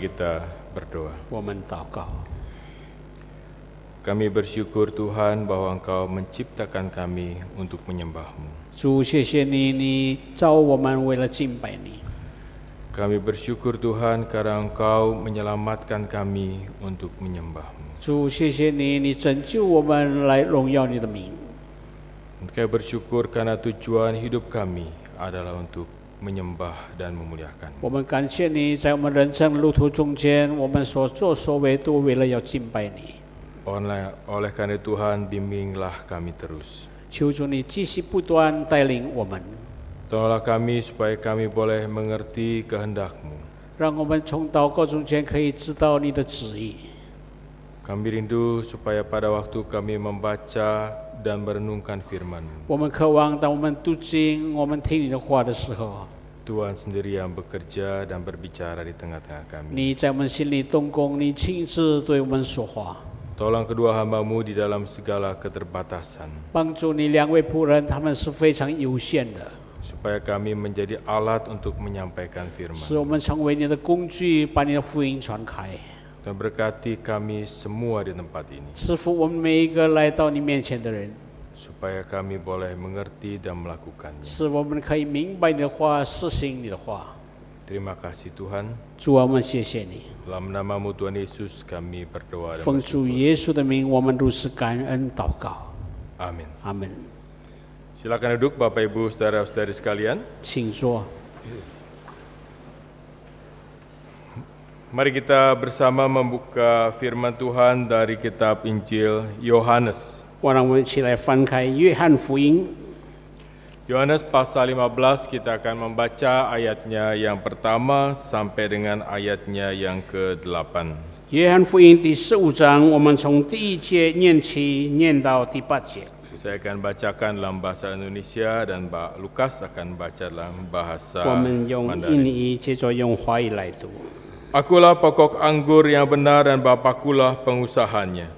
Mari kita berdoa. 我们祷告。 Kami bersyukur Tuhan bahwa Engkau menciptakan kami untuk menyembah-Mu. 主，谢谢你，你造我们为了敬拜你。 Kami bersyukur Tuhan karena Engkau menyelamatkan kami untuk menyembah-Mu. 主，谢谢你，你拯救我们来荣耀你的名。 Kami bersyukur karena tujuan hidup kami adalah untuk menyembah dan memuliakan. 我们感谢你，在我们人生路途中间，我们所作所为都为了要敬拜你。 Oleh karena Tuhan, bimbinglah kami terus. 求主你继续不断带领我们， Tolonglah kami supaya kami boleh mengerti kehendak-Mu. 让我们从祷告中间可以知道你的旨意。 Kami rindu supaya pada waktu kami membaca dan merenungkan firman-Mu, 我们渴望，当我们读经、我们听你的话的时候， Tuhan sendiri yang bekerja dan berbicara di tengah-tengah kami. 你在我们心里动工，你亲自对我们说话。 Tolong kedua hamba-Mu di dalam segala keterbatasan, 帮助你两位仆人，他们是非常有限的， supaya kami menjadi alat untuk menyampaikan 使我 firman. 们成为你的工具，把你的福音传开。 Dan berkati kami semua di tempat ini, 赐福我们每一个来到你面前的人， supaya kami boleh mengerti dan melakukannya. 使我们可以明白你的话，实行你的话。 Terima kasih Tuhan. 主啊，我们谢谢你， Dalam nama-Mu Tuhan Yesus kami berdoa dan 奉主耶稣的名，我们如此感恩祷告。 Amin. 阿门。 Silakan duduk Bapak Ibu Saudara-saudari sekalian. 请坐。 Mari kita bersama membuka firman Tuhan dari kitab Injil Yohanes. 我让我们一起来翻开约翰福音 Yohanes pasal 15 kita akan membaca ayatnya yang pertama sampai dengan ayatnya yang ke-8. 约翰福音第15章，我们从第1节念起，念到第8节。 Saya akan bacakan dalam bahasa Indonesia dan Mbak Lukas akan baca dalam bahasa 我们用印 Mandarin. 尼，接着用华语来读。 Akulah pokok anggur yang benar dan Bapakkulah pengusahanya.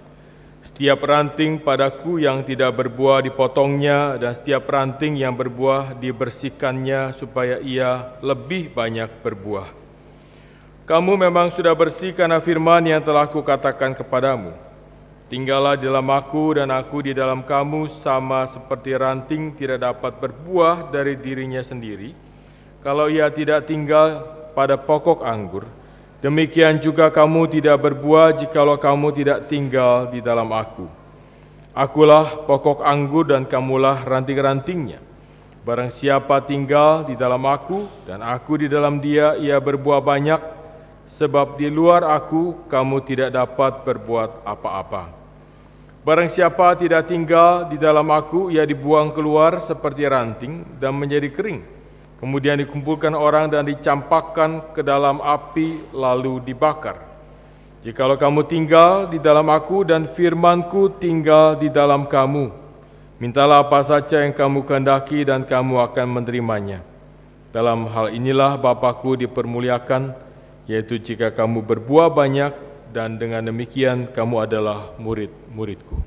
Setiap ranting padaku yang tidak berbuah dipotongnya, dan setiap ranting yang berbuah dibersihkannya supaya ia lebih banyak berbuah. Kamu memang sudah bersih karena firman yang telah kukatakan kepadamu. Tinggallah di dalam aku dan aku di dalam kamu, sama seperti ranting tidak dapat berbuah dari dirinya sendiri kalau ia tidak tinggal pada pokok anggur. Demikian juga kamu tidak berbuah jikalau kamu tidak tinggal di dalam aku. Akulah pokok anggur dan kamulah ranting-rantingnya. Barang siapa tinggal di dalam aku dan aku di dalam dia, ia berbuah banyak, sebab di luar aku kamu tidak dapat berbuat apa-apa. Barang siapa tidak tinggal di dalam aku, ia dibuang keluar seperti ranting dan menjadi kering. Kemudian dikumpulkan orang dan dicampakkan ke dalam api lalu dibakar. Jikalau kamu tinggal di dalam aku dan firman-Ku tinggal di dalam kamu, mintalah apa saja yang kamu kehendaki dan kamu akan menerimanya. Dalam hal inilah Bapa-Ku dipermuliakan, yaitu jika kamu berbuah banyak, dan dengan demikian kamu adalah murid-murid-Ku.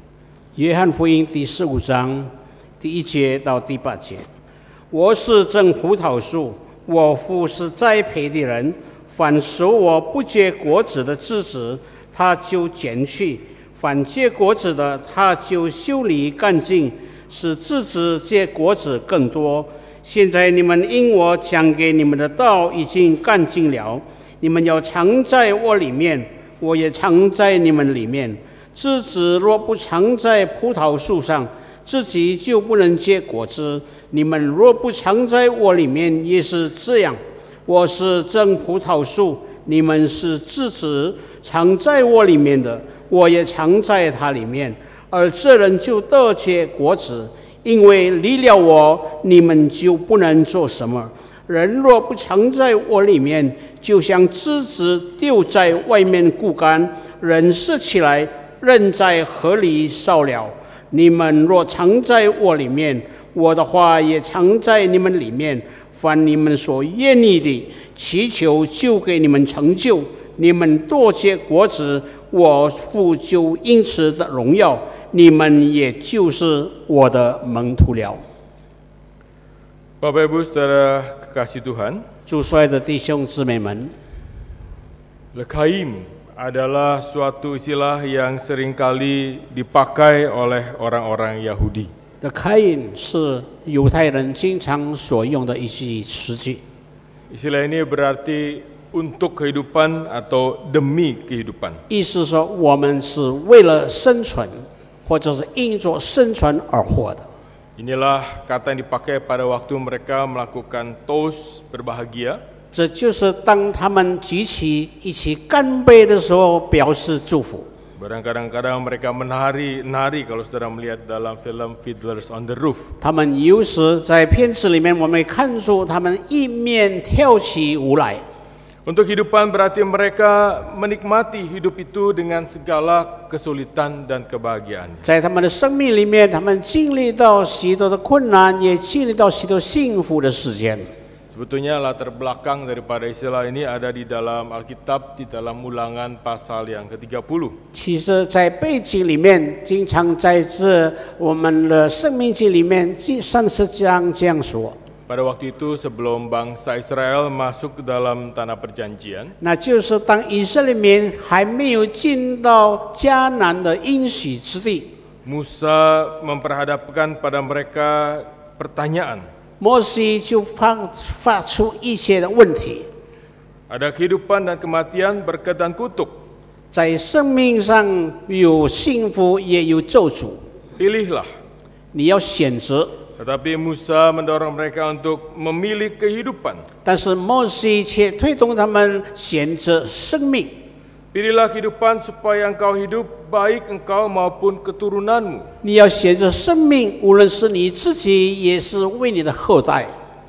约翰福音第15章第1节到第8节。 我是真葡萄树，我父是栽培的人。凡属我不结果子的枝子，他就剪去；凡结果子的，他就修理干净，使枝子结果子更多。现在你们因我讲给你们的道已经干净了，你们要藏在我里面，我也藏在你们里面。枝子若不藏在葡萄树上，自己就不能结果子。你们若不藏在我里面，也是这样。我是真葡萄树，你们是枝子，藏在我里面的，我也藏在他里面。而这人就得结果子，因为离了我，你们就不能做什么。人若不藏在我里面，就像枝子丢在外面枯干，人拾起来，扔在河里烧了。你们若藏在我里面，我的话也藏在你们里面。凡你们所愿意的，祈求就给你们成就。你们多结果子，我父就因此的荣耀，你们也就是我的门徒了。 Bapak Ibu Saudara kekasih Tuhan, 主帅的弟兄姊妹们， Lekaim adalah suatu istilah yang seringkali dipakai oleh orang-orang Yahudi. Lekaim 是犹太人经常所用的一句词句。 Istilah ini berarti untuk kehidupan atau demi kehidupan. 意思说我们是为了生存，或者是因着生存而活的。 Inilah kata yang dipakai pada waktu mereka melakukan tos berbahagia. 这就是当他们举起一起干杯的时候，表示祝福。 Kadang-kadang mereka menari kalau saudara melihat dalam film Fiddlers on the Roof. 他们有时在片子里面，我们看出他们一面跳起舞来。 Untuk kehidupan berarti mereka menikmati hidup itu dengan segala kesulitan dan kebahagiaan. 在他们的生命里面，他们经历到许多的困难，也经历到许多幸福的时间。 Sebetulnya latar belakang daripada istilah ini ada di dalam Alkitab, di dalam Ulangan pasal yang ke-30. 其实，在背景里面，经常在我们的生命记里面，第30章这样说。 Pada waktu itu sebelum bangsa Israel masuk ke dalam tanah perjanjian, 那就是当以色列民还没有进到迦南的应许之地， Musa memperhadapkan pada mereka pertanyaan. 摩西就发出一些的问题， Ada kehidupan dan kematian, berkat dan kutuk. 在生命上有幸福也有咒诅， Pilihlah. 你要选择。 Tetapi Musa mendorong mereka untuk memilih kehidupan. 但是摩西却推动他们选择生命。 Pilihlah kehidupan supaya engkau hidup, baik engkau maupun keturunanmu. 你要选择生命，无论是你自己，也是为你的后代。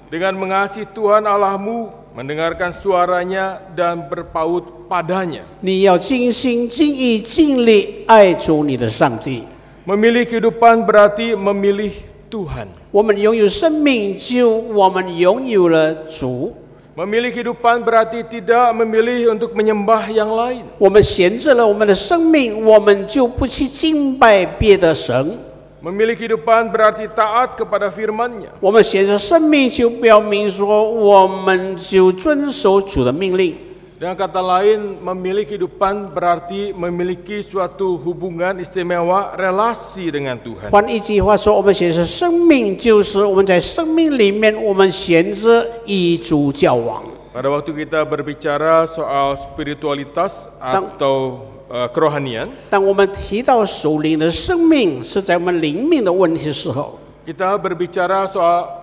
Dengan mengasihi Tuhan Allahmu, mendengarkan suaranya dan berpaut padanya. 你要尽心尽意尽力爱主你的上帝。 Memilih kehidupan berarti memilih Tuhan. 我们拥有生命，就我们拥有了主。 Memilih kehidupan berarti tidak memilih untuk menyembah yang lain. 我们选择了我们的生命，我们就不去敬拜别的神。 Memilih kehidupan berarti taat kepada firman-Nya. 我们选择生命，就表明说，我们就遵守主的命令。 Dengan kata lain, memilih kehidupan berarti memiliki suatu hubungan istimewa, relasi dengan Tuhan. 换一句话说，我们选择生命，就是我们在生命里面，我们选择与主交往。 Pada waktu kita berbicara soal spiritualitas atau kerohanian, 当我们提到属灵的生命，是在我们灵命的问题的时候， kita berbicara soal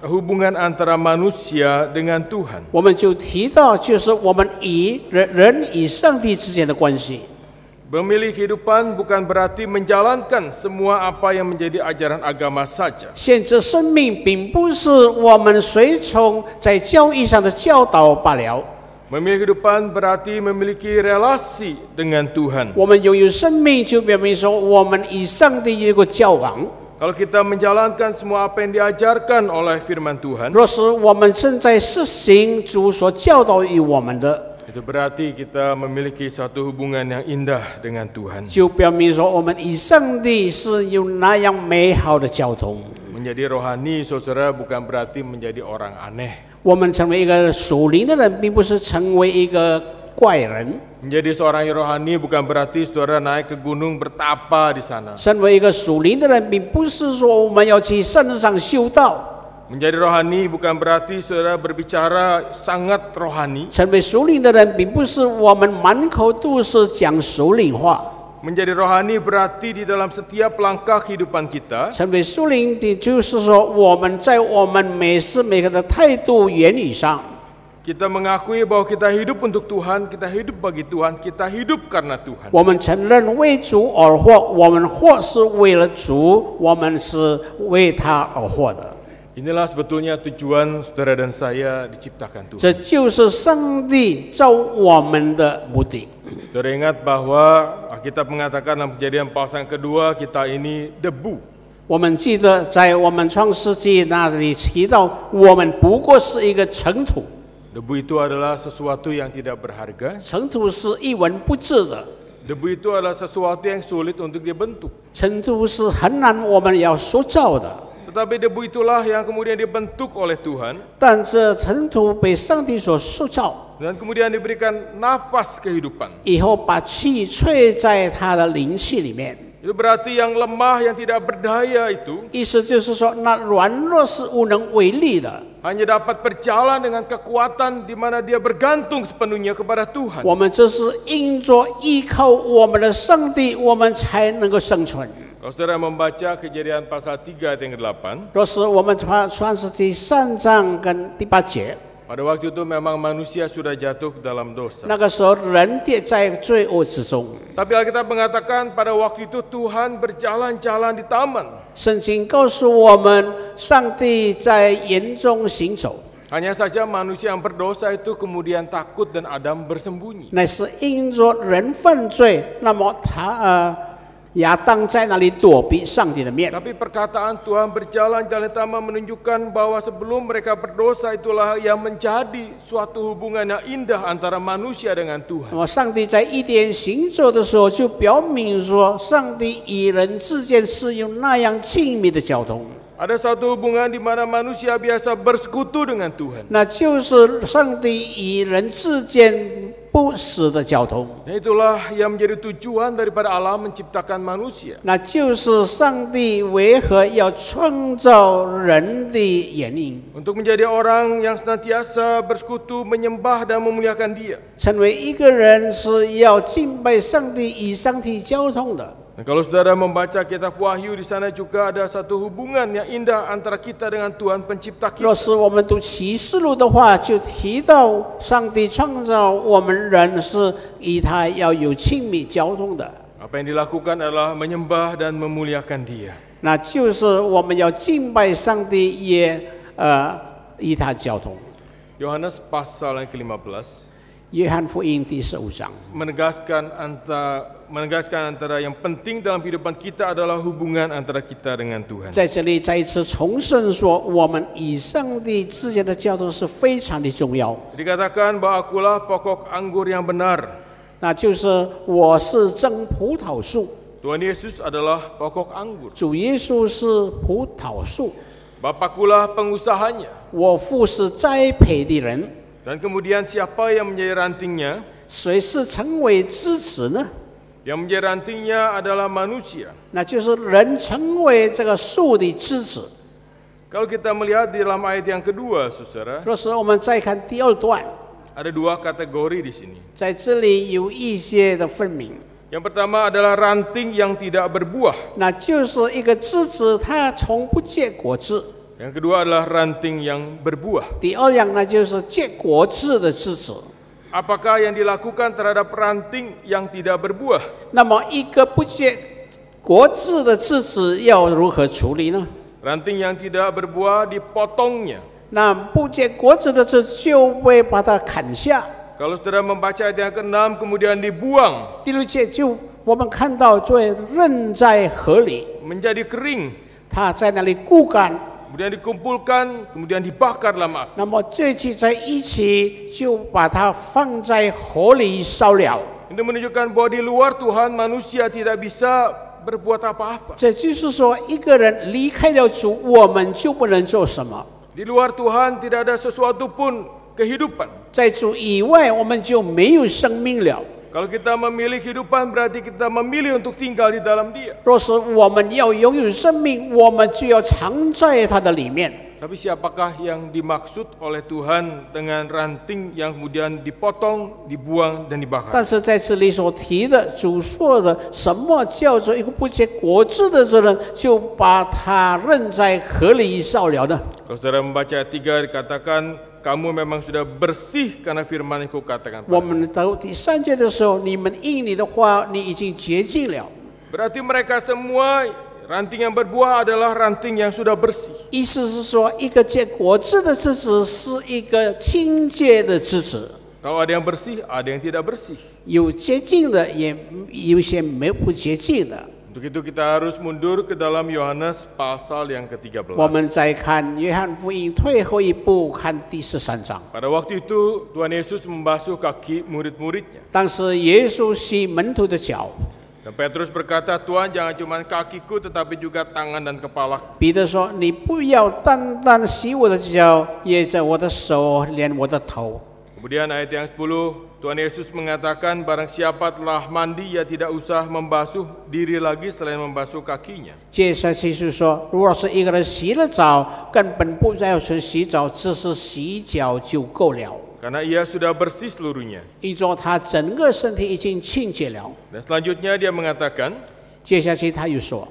hubungan antara manusia dengan Tuhan. 我们就提到，就是我们与人与上帝之间的关系。 Memilih kehidupan bukan berarti menjalankan semua apa yang menjadi ajaran agama saja. 选择生命，并不是我们随从在教义上的教导罢了。 Memilih kehidupan berarti memiliki relasi dengan Tuhan. 我们拥有生命，就表明说，我们与上帝有一个交往。 Kalau kita menjalankan semua apa yang diajarkan oleh firman Tuhan, 若是我们正在实行主所教导于我们的， itu berarti kita memiliki suatu hubungan yang indah dengan Tuhan. 就表明说我们与上帝是有那样美好的交通。 Menjadi rohani, saudara, bukan berarti menjadi orang aneh. 我们成为一个属灵的人，并不是成为一个怪人。 Menjadi seorang yang rohani bukan berarti saudara naik ke gunung bertapa di sana. 身为一个属灵的人，并不是说我们要去山上修道。 Menjadi rohani bukan berarti saudara berbicara sangat rohani. 成为属灵的人，并不是我们满口都是讲属灵话。 Menjadi rohani berarti di dalam setiap langkah kehidupan kita, 成为属灵的，就是说我们在我们每时每刻的态度、言语上， kita mengakui bahwa kita hidup untuk Tuhan, kita hidup bagi Tuhan, kita hidup karena Tuhan. 我们承认为主而活，我们活是为了主，我们是为他而活的。 Inilah sebetulnya tujuan saudara dan saya diciptakan Tuhan. 这就是上帝造我们的目的。 Saudara ingat bahwa Alkitab mengatakan dalam Kejadian pasal yang kedua, kita ini debu. 我们记得在我们创世纪那里提到，我们不过是一个尘土， Debu itu adalah sesuatu yang tidak berharga. 尘土是一文不值的， Debu itu adalah sesuatu yang sulit untuk dibentuk. 尘土是很难我们要塑造的。 Tetapi debu itulah yang kemudian dibentuk oleh Tuhan. 但这尘土被上帝所塑造， Dan kemudian diberikan nafas kehidupan. 以后把气吹在他的灵气里面。 Itu berarti yang lemah, yang tidak berdaya itu 意思就是说，那软弱是无能为力的。 hanya dapat berjalan dengan kekuatan di mana dia bergantung sepenuhnya kepada Tuhan. 我们这是因着依靠我们的上帝，我们才能够生存。 Kalau saudara membaca Kejadian pasal 3 ayat yang ke-8, 若是我们创世纪3章跟第8节， pada waktu itu memang manusia sudah jatuh ke dalam dosa. 那个时候人跌在罪恶之中。 Tapi Alkitab mengatakan pada waktu itu Tuhan berjalan-jalan di taman. 圣经告诉我们，上帝在园中行走， Hanya saja manusia yang berdosa itu kemudian takut dan Adam bersembunyi. 乃是因着人犯罪，那么亚当在那里躲避上帝的面。 Tapi perkataan Tuhan berjalan-jalan di taman menunjukkan bahwa sebelum mereka berdosa itulah yang menjadi suatu hubungan yang indah antara manusia dengan 那 Tuhan. 么上帝在伊甸行走的时候，就表明说，上帝与人之间是用那样亲密的交通， Ada satu hubungan di mana manusia biasa bersekutu dengan Tuhan. 那就是上帝与人之间不死的交通， Dan itulah yang menjadi tujuan daripada Allah menciptakan manusia. 那就是上帝为何要创造人的原因。 Untuk menjadi orang yang senantiasa bersekutu, menyembah dan memuliakan Dia. 成为一个人是要敬拜上帝、与上帝交通的。 Nah, kalau saudara membaca kitab Wahyu, di sana juga ada satu hubungan yang indah antara kita dengan Tuhan pencipta 若 kita. 是我们读启示录的话，就提到上帝创造我们人是与他要有亲密交通的， Apa yang dilakukan adalah menyembah dan memuliakan Dia. 那就是我们要敬拜上帝，也与他交通。 Yohanes pasal yang ke-15约翰福音第15章 menegaskan antara yang penting dalam kehidupan kita adalah hubungan antara kita dengan Tuhan. 在这里再一次重申说，我们与上帝之间的交通是非常的重要。 Dikatakan bahwa akulah pokok anggur yang benar. 那就是我是真葡萄树， Tuhan Yesus adalah pokok anggur. 主耶稣是葡萄树， Bapakulah pengusahanya. 我父是栽培的人。 Dan kemudian siapa yang menjadi rantingnya? 谁是成为枝子呢？ Yang menjadi rantingnya adalah manusia. 那就是人成为这个树的枝子。 Kalau kita melihat di dalam ayat yang kedua, saudara, 若是我们再看第2段， ada dua kategori di sini. 在这里有一些的分明， Yang pertama adalah ranting yang tidak berbuah. 那就是一个枝子，它从不结果子； Yang kedua adalah ranting yang berbuah. 第二样呢，就是结果子的枝子。 Apakah yang dilakukan terhadap ranting yang tidak berbuah? 那么，一个不结果子的枝子要如何处理呢？ Ranting yang tidak berbuah dipotongnya. 那不结果子的枝就会把它砍下。 Kalau saudara membaca ayat yang ke-6 kemudian dibuang 第6节就我们看到，就会扔在河里， menjadi kering, 它在那里枯干。 kemudian dikumpulkan, kemudian dibakar dalam api. 那么这聚在一起，就把它放在火里烧了。 Ini menunjukkan bahwa di luar Tuhan manusia tidak bisa berbuat apa-apa. 这就是说，一个人离开了主，我们就不能做什么。 Di luar Tuhan tidak ada sesuatu pun kehidupan. 在主以外，我们就没有生命了。 Kalau kita memilih kehidupan berarti kita memilih untuk tinggal di dalam Dia. 若是我们要拥有生命，我们就要藏在它的里面。 Tapi siapakah yang dimaksud oleh Tuhan dengan ranting yang kemudian dipotong, dibuang, dan dibakar? 但是在这里所提的，主说的什么叫做一个不结果子的这人，就把他扔在河里烧了呢？ Kalau saudara membaca ayat 3 dikatakan kamu memang sudah bersih karena firman yang kukatakan. 我们到第3节的时候，你们因你的话，你已经洁净了。 Berarti mereka semua ranting yang berbuah adalah ranting yang sudah bersih. 意思是说，一个结果子的枝子是一个清洁的枝子， Kalau ada yang bersih, ada yang tidak bersih. 有洁净的，也有一些没有不洁净的。 Untuk itu kita harus mundur ke dalam Yohanes pasal yang 我们 ke-13. 再看约翰福音退后一步，看第13章。 Pada waktu itu Tuhan Yesus membasuh kaki murid-muridnya. 当时耶稣洗门徒的脚， Dan Petrus berkata, Tuhan jangan cuma kakiku tetapi juga tangan dan kepala. 彼得说：“你不要单单洗我的脚，也在我的手，连我的头。” Kemudian ayat yang 10, Tuhan Yesus mengatakan barang siapa telah mandi, ia tidak usah membasuh diri lagi selain membasuh kakinya. 接下去是说，如果是一个人洗了澡，根本不要去洗澡，只是洗脚就够了。 Karena ia sudah bersih seluruhnya. 因着他整个身体已经清洁了。 Dan selanjutnya dia mengatakan, 接下去他又说，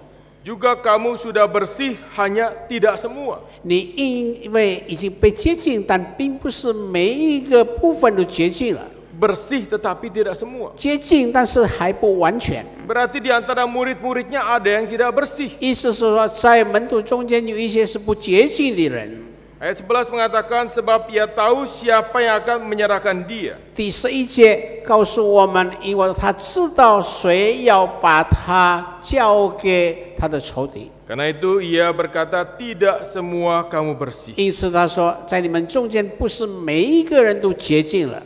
juga kamu sudah bersih, hanya tidak semua. 你因为已经被洁净，但并不是每一个部分都洁净了。 Bersih tetapi tidak semua. 洁净，但是还不完全。 Berarti di antara murid-muridnya ada yang tidak bersih. 意思是说，在门徒中间有一些是不洁净的人。 Ayat 11 mengatakan sebab ia tahu siapa yang akan menyerahkan dia. 第11节告诉我们，因为他知道谁要把他交给他的仇敌。 Karena itu ia berkata tidak semua kamu bersih. 因此他说，在你们中间不是每一个人都洁净了。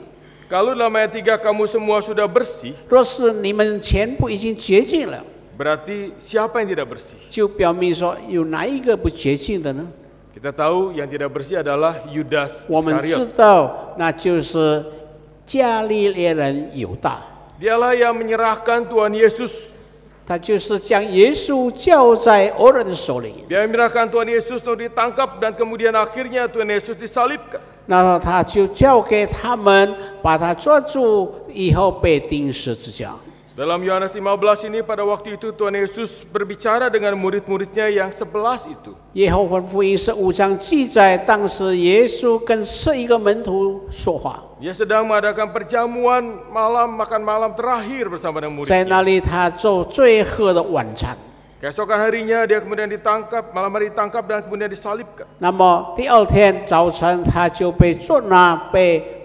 Kalau dalam ayat 3 kamu semua sudah bersih, 若是你们全部已经洁净了， berarti siapa yang tidak bersih? 就表明说有哪一个不洁净的呢？ Kita tahu yang tidak bersih adalah Yudas 我们知 Iskariot. 道，那就是加利列人犹大， Dialah yang menyerahkan Tuhan Yesus. 他就是将耶稣交在俄人的手里。 Dia menyerahkan Tuhan Yesus untuk ditangkap dan kemudian akhirnya Tuhan Yesus disalibkan. 然后他就交给他们，把他抓住，以后被钉十字架。 Dalam Yohanes 15 ini pada waktu itu Tuhan Yesus berbicara dengan murid-muridnya yang 11 itu. 耶和华福音15章记载，当时耶稣跟11个门徒说话， Dia sedang mengadakan perjamuan malam, makan malam terakhir bersama dengan 在 muridnya. 那里他做最后的晚餐。 Keesokan harinya dia kemudian ditangkap, malam hari ditangkap dan kemudian disalibkan. 那么第二天早晨，他就被捉拿，被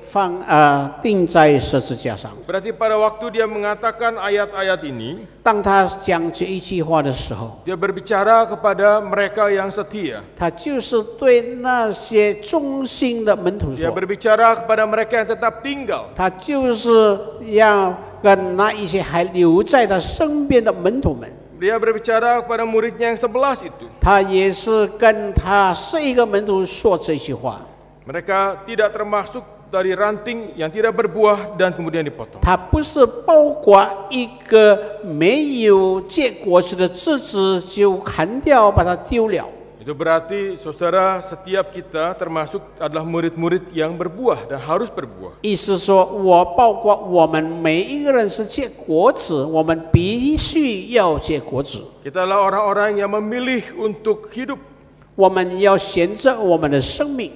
钉在十字架上。 Berarti pada waktu dia mengatakan ayat-ayat ini, 当他讲这一句话的时候， dia berbicara kepada mereka yang setia. 他就是对那些忠心的门徒 Dia 说， berbicara kepada mereka yang tetap tinggal. 他就是要跟那一些还留在他身边的门徒们。 Dia berbicara kepada muridnya yang 11 itu. 他也是跟他11个门徒说这句话。 Mereka tidak termasuk dari ranting yang tidak berbuah dan kemudian dipotong. 他不是包括一个没有结果子的枝子就砍掉，把它丢了。 Itu berarti saudara setiap kita termasuk adalah murid-murid yang berbuah dan harus berbuah. 意思说，我包括我们每一个人是结果子，我们必须要结果子。 Kita adalah orang-orang yang memilih untuk hidup. 我们要选择我们的生命。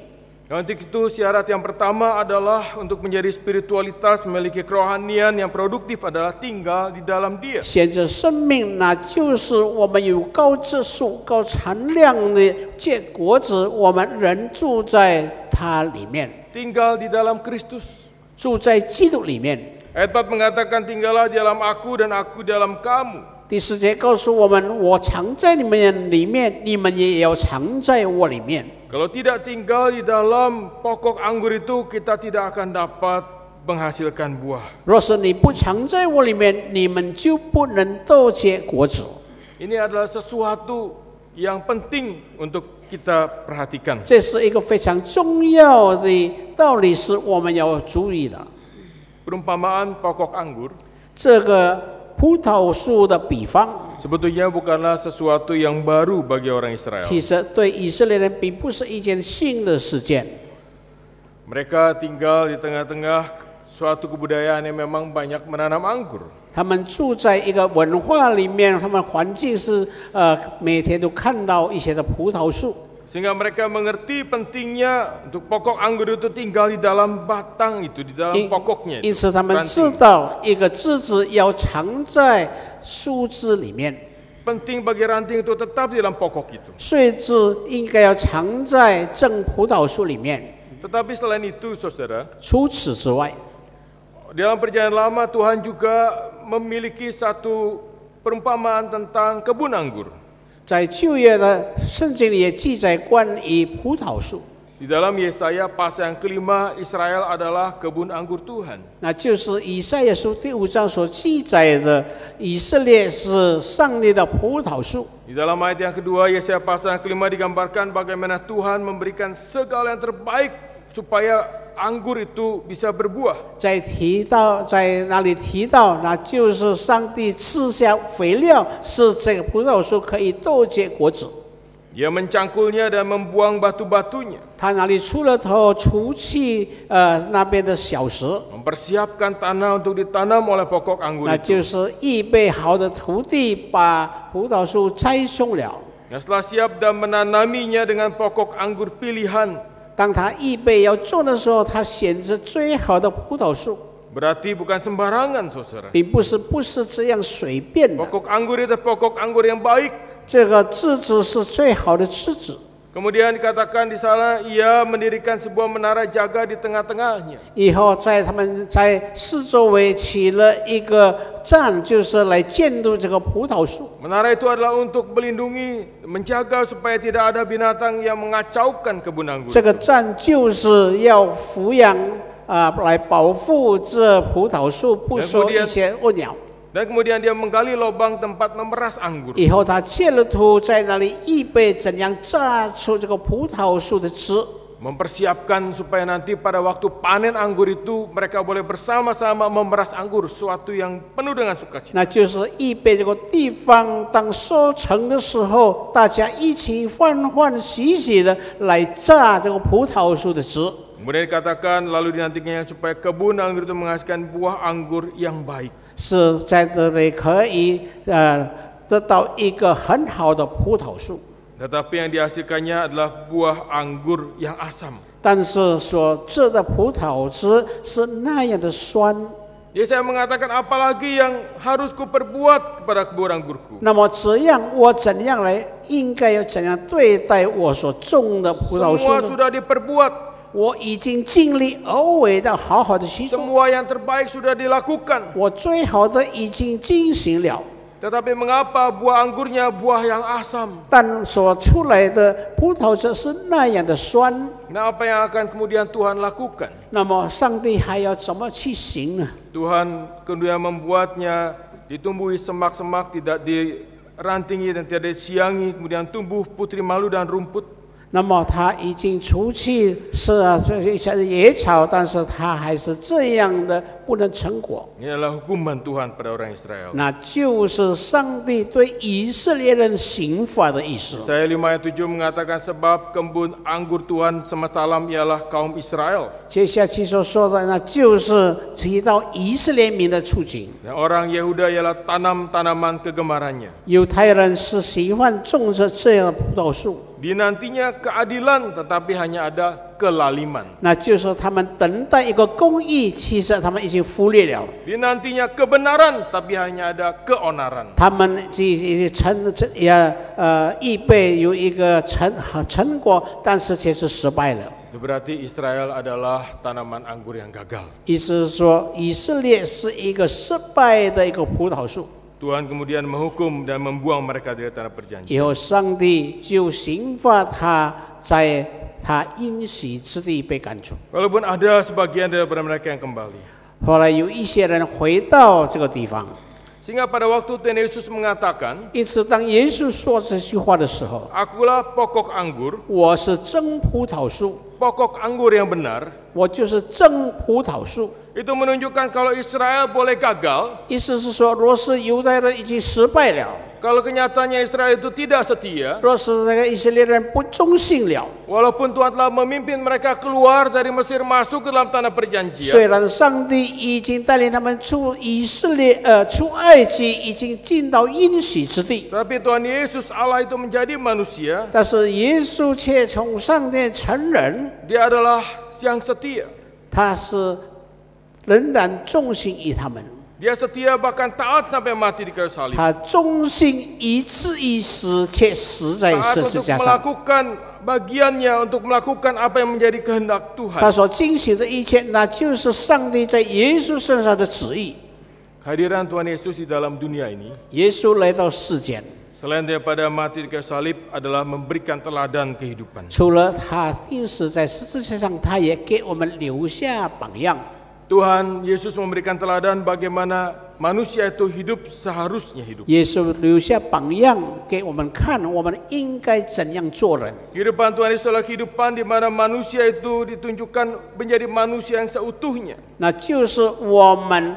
Untuk itu syarat yang pertama adalah untuk menjadi spiritualitas, memiliki kerohanian yang produktif adalah tinggal di dalam Dia. 选择生命，那就是我们有高质素、高产量的结果子，我们人住在它里面， Tinggal di dalam Kristus. 住在基督里面。 Ayat 4 mengatakan tinggallah di dalam aku dan aku di dalam kamu. 第4节告诉我们，我藏在你们里面，你们也要藏在我里面。 Kalau tidak tinggal di dalam pokok anggur itu, kita tidak akan dapat menghasilkan buah. 若是你不藏在我里面，你们就不能够结果子。 Ini adalah sesuatu yang penting untuk kita perhatikan. 这是一个非常重要的道理，是我们要注意的。 Perumpamaan pokok anggur 这个葡萄树的比方， sebetulnya bukanlah sesuatu yang baru bagi orang Israel. 其实对以色列人并不是一件新的事件。 Mereka tinggal di tengah-tengah suatu kebudayaan yang memang banyak menanam anggur. 他们住在一个文化里面，他们环境是每天都看到一些的葡萄树。 Sehingga mereka mengerti pentingnya untuk pokok anggur itu tinggal di dalam batang itu, di dalam pokoknya. 因此，他们知道一个枝子要藏在树枝里面， Penting bagi ranting itu tetap di dalam pokok itu. 穗枝应该要藏在正葡萄树里面。 Tetapi selain itu, saudara, 除此之外， dalam perjanjian lama Tuhan juga memiliki satu perumpamaan tentang kebun anggur. 在旧约的圣经里也记载关于葡萄树， Di dalam Yesaya pasal yang kelima, Israel adalah kebun anggur Tuhan. 那就是以赛亚书第5章所记载的，以色列是上帝的葡萄树。 Di dalam ayat yang kedua, Yesaya pasal yang kelima digambarkan bagaimana Tuhan memberikan segala yang terbaik supaya anggur itu bisa berbuah. 在那里提到，那就是上帝赐下肥料，使这个葡萄树可以多结果子。 Dia mencangkulnya dan membuang batu-batunya. 他那里出了头，除去那边的小石， Mempersiapkan tanah untuk ditanam oleh pokok anggur 那 itu. 就是预备好的土地，把葡萄树栽种了。 Dan setelah siap dan menanaminya dengan pokok anggur pilihan, 当他预备要种的时候，他选择最好的葡萄树， berarti bukan sembarangan, saudara. 并不是这样随便的。 Pokok anggur itu pokok anggur yang baik. 这个枝子是最好的枝子。 Kemudian dikatakan di sana ia mendirikan sebuah menara jaga di tengah-tengahnya. 以后他们在四周围起了一个站，就是来监督这个葡萄树。 Menara itu adalah untuk melindungi, menjaga supaya tidak ada binatang yang mengacaukan kebun anggur. 这个站就是要抚养来保护这葡萄树不受一些恶鸟。 Dan kemudian dia menggali lubang tempat memeras anggur. 以后他建了土，在那里预备怎样榨出这个葡萄树的汁， Mempersiapkan supaya nanti pada waktu panen anggur itu mereka boleh bersama-sama memeras anggur, suatu yang penuh dengan sukacita. 那就是预备这个地方，当收成的时候，大家一起欢欢喜喜的来榨这个葡萄树的汁。 Kemudian dikatakan lalu dinantikannya supaya kebun anggur itu menghasilkan buah anggur yang baik. 是在这里可以得到一个很好的葡萄树， Tetapi yang dihasilkannya adalah buah anggur yang asam. 但是所制的葡萄汁是那样的酸。 Jadi saya mengatakan apalagi yang harus kuperbuat kepada kebun anggurku. 那么这样我怎样来应该要怎样对待我所种的葡萄树 Semua 呢？ sudah diperbuat. 我已经尽力而为的好好的去做， Semua yang terbaik sudah dilakukan. 我最好的已经进行了， Tetapi mengapa buah anggurnya buah yang asam? 但所出来的葡萄汁是那样的酸， Nah, apa yang akan kemudian Tuhan lakukan? 那么上帝还要怎么去行呢？ Tuhan kemudian membuatnya ditumbuhi semak-semak, tidak dirantingi dan tidak disiangi, kemudian tumbuh putri malu dan rumput. 那么他已经除去一些野草，但是他还是这样的不能成果。 Ini adalah hukuman Tuhan pada orang Israel. 那就是上帝对以色列人刑罚的意思。 Saya 5 ayat 7 mengatakan sebab kebun anggur Tuhan semesta alam ialah kaum Israel. 接下去所说的，那就是提到以色列民的处境。 Dan orang Yehuda ialah tanam-tanaman kegemarannya. 犹太人是喜欢种着这样的葡萄树， Dinantinya keadilan tetapi hanya ada kelaliman. 那就是他们等待一个公义，其实他们已经忽略了。 Dinantinya kebenaran tapi hanya ada keonaran. 他们预备有一个成果，但是却是失败了。 Itu berarti Israel adalah tanaman anggur yang gagal. 意思是说，以色列是一个失败的一个葡萄树。 Tuhan kemudian menghukum dan membuang mereka dari tanah perjanjian. 以后上帝就刑罚他，在他应许之地被赶出。 Walaupun ada sebagian daripada mereka yang kembali. 后来有一些人回到这个地方， Sehingga pada waktu Tuhan Yesus mengatakan, 因此当耶稣说这句话的时候， Akulah pokok anggur, 我是真葡萄树， pokok anggur yang benar. 我就是真葡萄树。 Itu menunjukkan kalau Israel boleh gagal, 意思是说，若是犹太人已经失败了， kalau kenyataannya Israel itu tidak setia, 若是这个以色列人不忠心了， walaupun Tuhan telah memimpin mereka keluar dari Mesir masuk ke dalam tanah perjanjian, 虽然上帝已经带领他们出出埃及，已经进到应许之地， tapi Tuhan Yesus Allah itu menjadi manusia, 但是耶稣却从上帝成人， Dia adalah yang setia. 他是仍然忠心于他们， Dia setia bahkan taat sampai mati di kayu salib. 他忠心以至于死，且死在 Taat 十字 untuk 架上。 melakukan bagiannya, untuk melakukan apa yang menjadi kehendak 他 Tuhan. 所进行的一切，那就是上帝在耶稣身上的旨意。 Kehadiran Tuhan Yesus di dalam dunia ini, 耶稣来到世间， selain daripada mati di kayu salib, adalah memberikan teladan kehidupan. 除了他钉死在十字架上，他也给我们留下榜样。 Tuhan Yesus memberikan teladan bagaimana manusia itu hidup seharusnya hidup. 耶稣留下榜样给我们看，我们应该怎样做人。 Kehidupan Tuhan Yesus adalah kehidupan di mana manusia itu ditunjukkan menjadi manusia yang seutuhnya. 那就是我们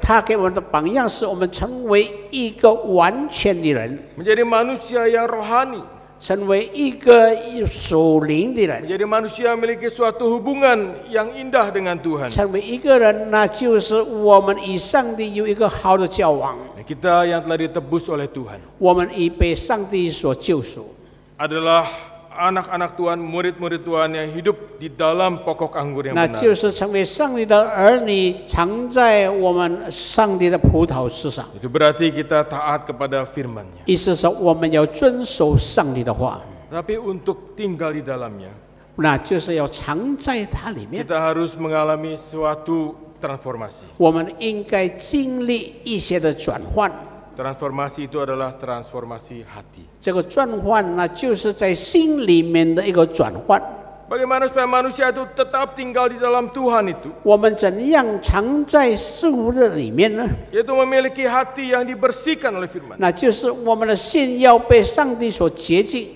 他给我们的榜样，使我们成为一个完全的人， Menjadi manusia yang rohani. 成为一个属灵的人， Menjadi manusia yang memiliki suatu hubungan yang indah dengan Tuhan. 成为一个人，那就是我们与上帝有一个好的交往， Kita yang telah ditebus oleh Tuhan 我们已被上帝所救赎， adalah anak-anak Tuhan, murid-murid Tuhan yang hidup di dalam pokok anggur yang 那 benar. 就是成为上帝的儿女，藏在我们上帝的葡萄枝上。 Itu berarti kita taat kepada firman-Nya. 意思是我们要遵守上帝的话， Tapi untuk tinggal di dalamnya, 那就是要藏在它里面。 kita harus mengalami suatu transformasi. 我们应该经历一些的转换， Transformasi itu adalah transformasi hati. 这个转换呢，就是在心里面的一个转换。 Bagaimana supaya manusia itu tetap tinggal di dalam Tuhan itu? 我们怎样藏在树的里面呢？ Yaitu memiliki hati yang dibersihkan oleh firman. 那就是我们的心要被上帝所洁净。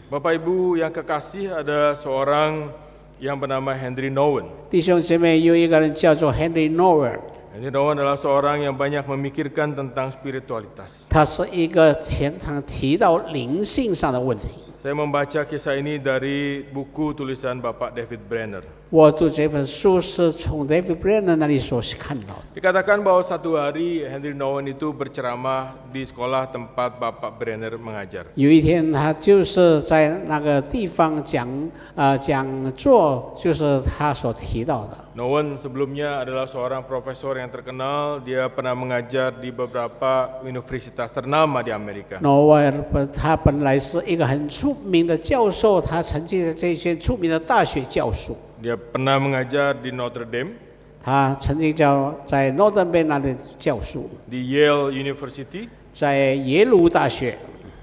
Bapak Ibu yang kekasih, ada seorang yang bernama Henry Nouwen. 弟兄姐妹，有一个人叫做 Henry Nouwen， Henry Nouwen adalah seorang yang banyak memikirkan tentang spiritualitas. 他是一个常常提到灵性上的问题。 Saya membaca kisah ini dari buku tulisan Bapak David Brenner. 我读这本书是从 David Brenner 那里所看到的。 Dikatakan bahwa satu hari Henry Nouwen itu berceramah di sekolah tempat Bapak Brenner mengajar. 有一天，他就是在那个地方讲座，就是他所提到的。 Nouwen sebelumnya adalah seorang profesor yang terkenal. Dia pernah mengajar di beberapa universitas ternama di Amerika. 诺威尔他本来是一个很出名的教授，他曾经在这些出名的大学教书。 Dia pernah mengajar di Notre Dame, 他曾经在诺登贝那里教书， di Yale University, 在耶鲁大学，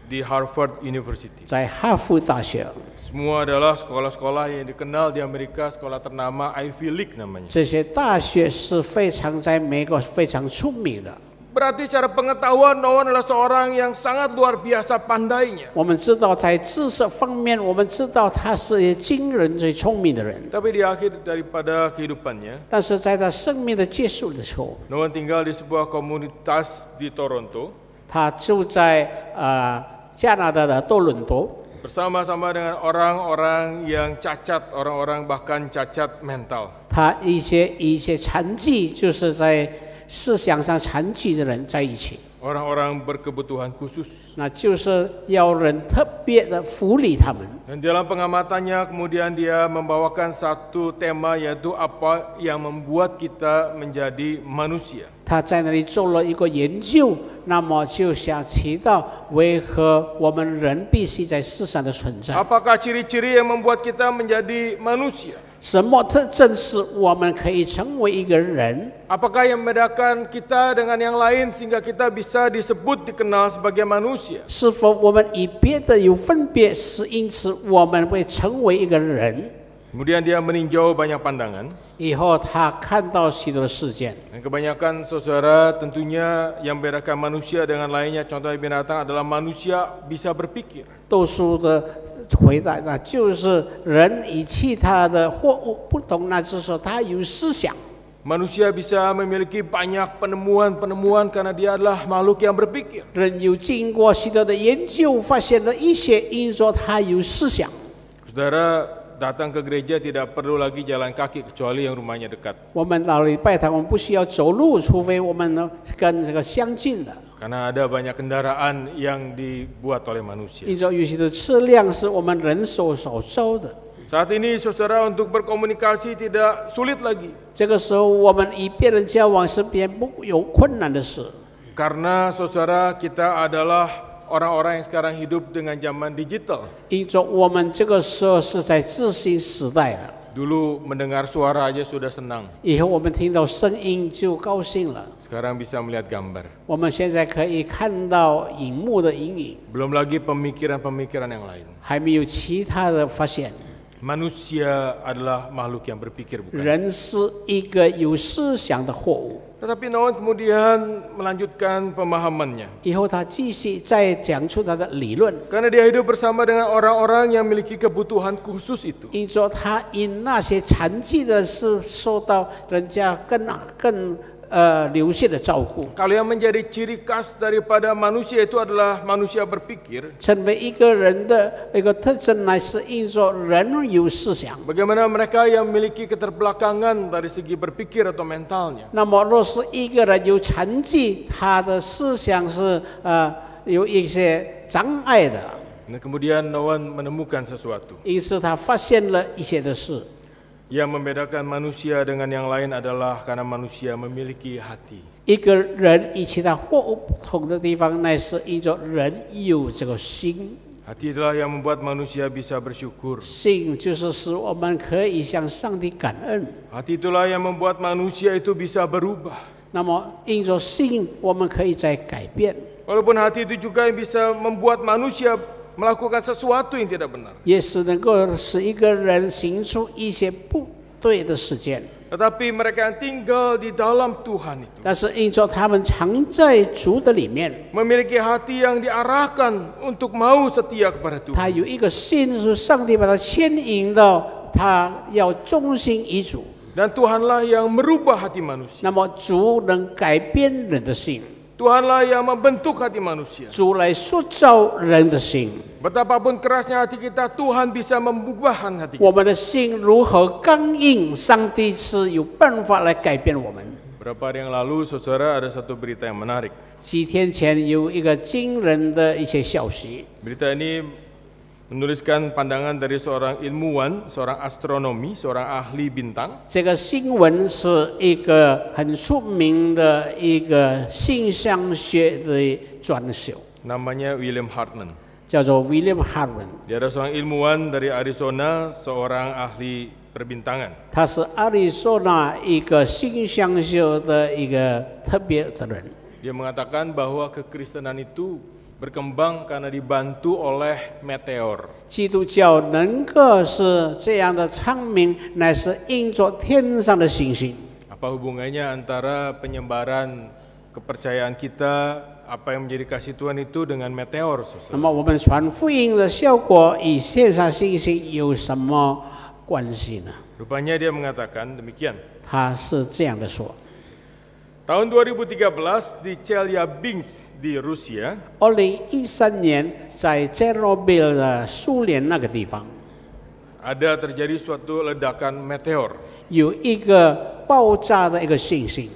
di Harvard University. 在哈佛大学， Semua adalah sekolah-sekolah yang dikenal di Amerika, sekolah ternama Ivy League namanya. 这些大学是非常在美国非常出名的。 Berarti secara pengetahuan Nouwen adalah seorang yang sangat luar biasa pandainya. 我们知道，在知识方面，我们知道他是一个惊人、最聪明的人。 Tapi di akhir daripada kehidupannya, 但是在他生命的结束的时候， Nouwen tinggal di sebuah komunitas di Toronto 他住在加拿大的多伦多， bersama-sama dengan orang-orang yang cacat, orang-orang bahkan cacat mental. 他一些残疾，就是在思想上残疾的人在一起， Orang-orang berkebutuhan khusus. 那就是要人特别的福利他们。 Dan dalam pengamatannya kemudian dia membawakan satu tema, yaitu apa yang membuat kita menjadi manusia. 他在那里做了一个研究，那么就想提到为何我们人必须在世上的存在， Apakah ciri-ciri yang membuat kita menjadi manusia? 什么特征使我们可以成为一个人？ Apakah yang membedakan kita dengan yang lain sehingga kita bisa disebut dikenal sebagai manusia? 是否我们与别的有分别，是因此我们会成为一个人？ Kemudian dia meninjau banyak pandangan. 以后他看到许多的事件， Dan kebanyakan saudara tentunya yang membedakan manusia dengan lainnya, contohnya binatang, adalah manusia bisa berpikir. 多数的回答，那就是人与其他的货物不同，那就是说他有思想。 Manusia bisa memiliki banyak penemuan-penemuan karena dia adalah makhluk yang berpikir. 人有经过许多的研究，发现了一些因说他有思想。 Saudara datang ke gereja tidak perlu lagi jalan kaki kecuali yang rumahnya dekat. 我们到礼拜堂，我们不需要走路，除非我们呢跟这个相近的。 Karena ada banyak kendaraan yang dibuat oleh manusia. 因着有些的车辆是我们人手所造的。 Saat ini saudara untuk berkomunikasi tidak sulit lagi. 这个时候，我们与别人交往是别不有困难的事， Karena saudara kita adalah orang-orang yang sekarang hidup dengan zaman digital. 因着我们这个时候是在自信时代了。 Dulu mendengar suara aja sudah senang. 以后我们听到声音就高兴了。 Sekarang bisa melihat gambar. 我们现在可以看到荧幕的阴影， Belum lagi pemikiran-pemikiran yang lain. 还没有其他的发现。Manusia adalah makhluk yang berpikir, bukan? 人是一个有思想的货物。 Tetapi Noah kemudian melanjutkan pemahamannya. 以后他继续再讲出他的理论， Karena dia hidup bersama dengan orang-orang yang memiliki kebutuhan khusus itu. 因说他因那些残疾的是受到人家更流血的照顾， Kalau yang menjadi ciri khas daripada manusia itu adalah manusia berpikir, 成为一个人的一个特征，乃是因说人有思想。 bagaimana mereka yang memiliki keterbelakangan dari segi berpikir atau mentalnya. 那么，若是一个人有残疾，他的思想是有一些障碍的， Nah, kemudian Noah menemukan sesuatu. 因此他发现了一些的事。 Yang membedakan manusia dengan yang lain adalah karena manusia memiliki hati. 一个人与其他货物不同的地方，乃是因着人有这个心。 Hati itulah yang membuat manusia bisa bersyukur. 心就是使我们可以向上帝感恩。 Hati itulah yang membuat manusia itu bisa berubah. 那么，因着心，我们可以在改变。 Walaupun hati itu juga yang bisa membuat manusia melakukan sesuatu yang tidak benar. 也是能够使一个人行出一些不对的事件。 Tetapi mereka yang tinggal di dalam Tuhan itu 但是因着他们常在主的里面， memiliki hati yang diarahkan untuk mau setia kepada Tuhan. 他有一个心是上帝把他牵引到，他要忠心于主。 Dan Tuhanlah yang merubah hati manusia. 那么主能改变人的心， Tuhanlah yang membentuk hati manusia. 主来塑造人的心。 Betapapun kerasnya hati kita, Tuhan bisa memubahkan hati kita. 我们的心如何刚硬，上帝是有办法来改变我们。 Beberapa hari yang lalu, saudara, ada satu berita yang menarik. 几天前有一个惊人的一些消息， Berita ini menuliskan pandangan dari seorang ilmuwan, seorang astronomi, seorang ahli bintang. 这个新闻是一个很出名的一个星象学的专修， Namanya William Hartman. 叫做 William Hartman。 Dia adalah seorang ilmuwan dari Arizona, seorang ahli perbintangan. 他是阿里索纳一个星象学的一个特别的人。 Dia mengatakan bahwa kekristenan itu berkembang karena dibantu oleh meteor. 基督教能够是这样的昌明，乃是因着天上的星星。 Apa hubungannya antara penyebaran kepercayaan kita, apa yang menjadi kasih Tuhan itu dengan meteor, 那 saudara? 么我们传福音的效果与线上星星有什么关系呢？ Rupanya dia mengatakan demikian. 他是这样的说。 Tahun 2013 di Chelyabinsk di Rusia, 2013年在切诺贝尔的苏联那个地方， ada terjadi suatu ledakan meteor. 有一个爆炸的一个星星。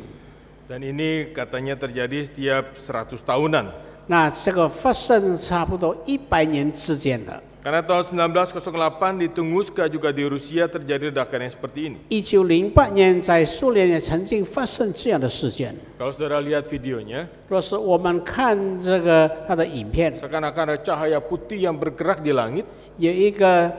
Dan ini katanya terjadi setiap 100 tahunan. 那这个发生差不多100年之间了。 Karena tahun 1908 di Tunguska juga di Rusia terjadi ledakan yang seperti ini. 1908年在苏联也曾经发生这样的事件。 Kalau saudara lihat videonya, 若是我们看这个它的影片， seakan-akan ada cahaya putih yang bergerak di langit. 有一个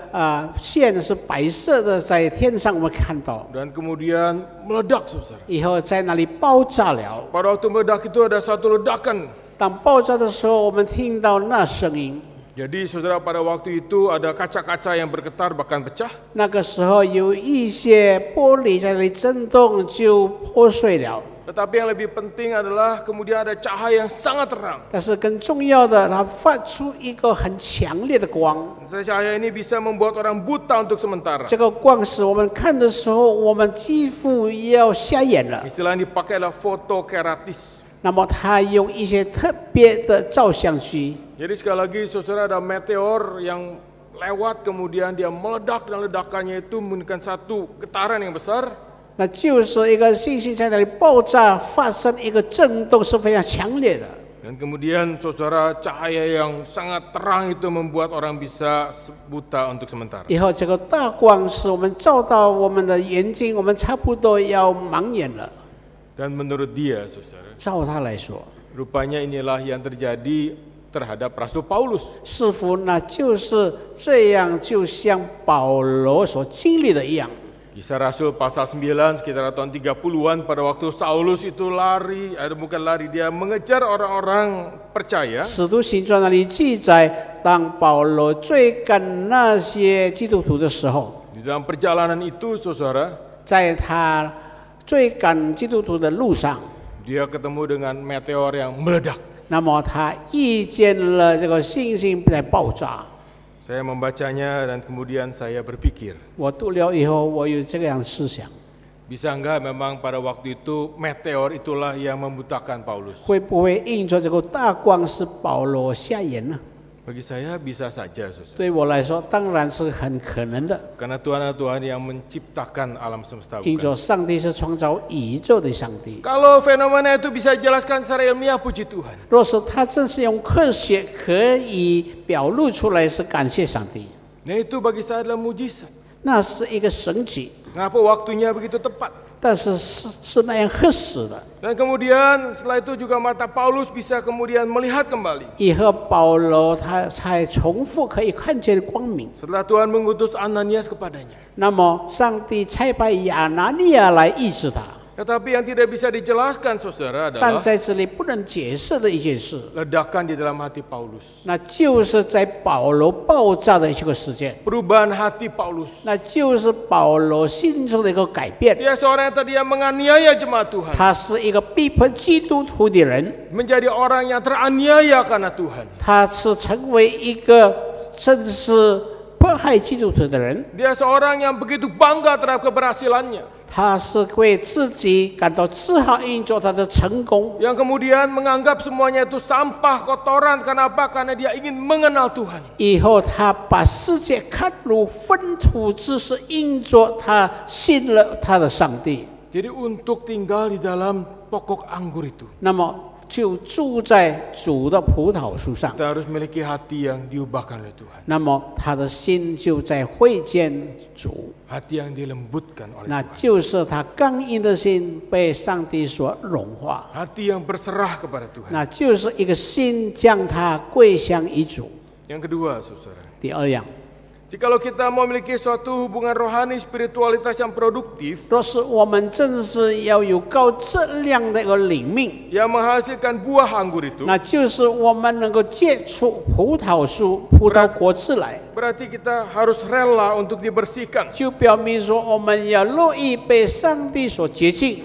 线是白色的，在天上我们看到， Dan kemudian meledak, saudara. 以后在那里爆炸了。 Pada waktu meledak itu ada satu ledakan. 当爆炸的时候，我们听到那声音。 Jadi saudara, pada waktu itu ada kaca-kaca yang bergetar bahkan pecah. 那个时候有一些玻璃在那里震动，就破碎了。 Tetapi yang lebih penting adalah kemudian ada cahaya yang sangat terang. 但是更重要的，它发出一个很强烈的光。 Cahaya ini bisa membuat orang buta untuk sementara. 这个光使我们看的时候，我们几乎要瞎眼了。 Istilah yang dipakai adalah fotokeratis. 那么，他用一些特别的照相机。 Jadi sekali lagi saudara, ada meteor yang lewat kemudian dia meledak dan ledakannya itu menimbulkan satu getaran yang besar. 那就是一个星星在那里爆炸，发生一个震动是非常强烈的。 Dan kemudian saudara, cahaya yang sangat terang itu membuat orang bisa buta untuk sementara. 以后这个大光使我们照到我们的眼睛，我们差不多要盲眼了。 Dan menurut dia, saudara, 照他来说， rupanya inilah yang terjadi terhadap Rasul Paulus. 似乎那就是这样，就像保罗所经历的一样。 Kisah Rasul pasal 9 sekitar tahun 30-an, pada waktu Saulus itu lari, bukan lari, dia mengejar orang-orang percaya. 使徒行传那里记载，当保罗追赶那些基督徒的时候， Di dalam perjalanan itu, saudara, 在他追赶基督徒的路上， dia ketemu dengan meteor yang meledak. 那么他遇见了这个星星在爆炸。 Saya membacanya dan kemudian saya berpikir, 我读了以后，我有这样的思想： bisa enggak memang pada waktu itu meteor itulah yang membutakan Paulus? 会不会映着这个大光使保罗瞎眼呢？ Bagi saya bisa saja, saudara. 对我来说，当然是很可能的。 Karena Tuhan adalah Tuhan yang menciptakan alam semesta. 因着上帝是创造宇宙的上帝。 Kalau fenomena itu bisa dijelaskan secara ilmiah, puji Tuhan. 若是他真是用科学可以表露出来，是感谢上帝， Nah itu bagi saya adalah mujizat. 那是一个神迹。 Ngapa waktunya begitu tepat? 但是是那样合适的。 Dan kemudian setelah itu juga mata Paulus bisa kemudian melihat kembali. 以后保罗他才重复可以看见光明。 Setelah Tuhan mengutus Ananias kepadanya. 那么上帝差派亚拿尼亚来医治他。 Tetapi yang tidak bisa dijelaskan, saudara, 但 adalah 在这里不能解释的一件事， ledakan di dalam hati Paulus. 那就是在保罗爆炸的这个事件， Perubahan hati Paulus. 那就是保罗心中的一个改变。 Dia seorang yang tadinya menganiaya jemaat Tuhan. 他是一个逼迫基督徒的人， Menjadi orang yang teraniaya karena Tuhan. 他是成为一个甚至是迫害基督徒的人， Dia seorang yang begitu bangga terhadap keberhasilannya. 他是为自己感到自豪，因着他的成功， Yang kemudian menganggap semuanya itu sampah, kotoran. Kenapa? Karena dia ingin mengenal Tuhan. 以后他把世界看入粪土之，是因着他信了他的上帝， Jadi untuk tinggal di dalam pokok anggur itu, 那么就住在主的葡萄树上， kita harus memiliki hati yang diubahkan oleh Tuhan. 那么他的心就在会见主， Hati yang dilembutkan oleh 那 Tuhan. 就是他刚硬的心被上帝所融化， Hati yang berserah kepada Tuhan. 那就是一个心将他归向于主。 Yang kedua, saudara. 第二样， Jikalau kita mau memiliki suatu hubungan rohani spiritualitas yang produktif, 若是我们正是要有高质量的一个灵命， yang menghasilkan buah anggur itu, 那就是我们能够接触葡萄树、葡萄果子来， berarti kita harus rela untuk dibersihkan. 就表明说我们要乐意被上帝所洁净。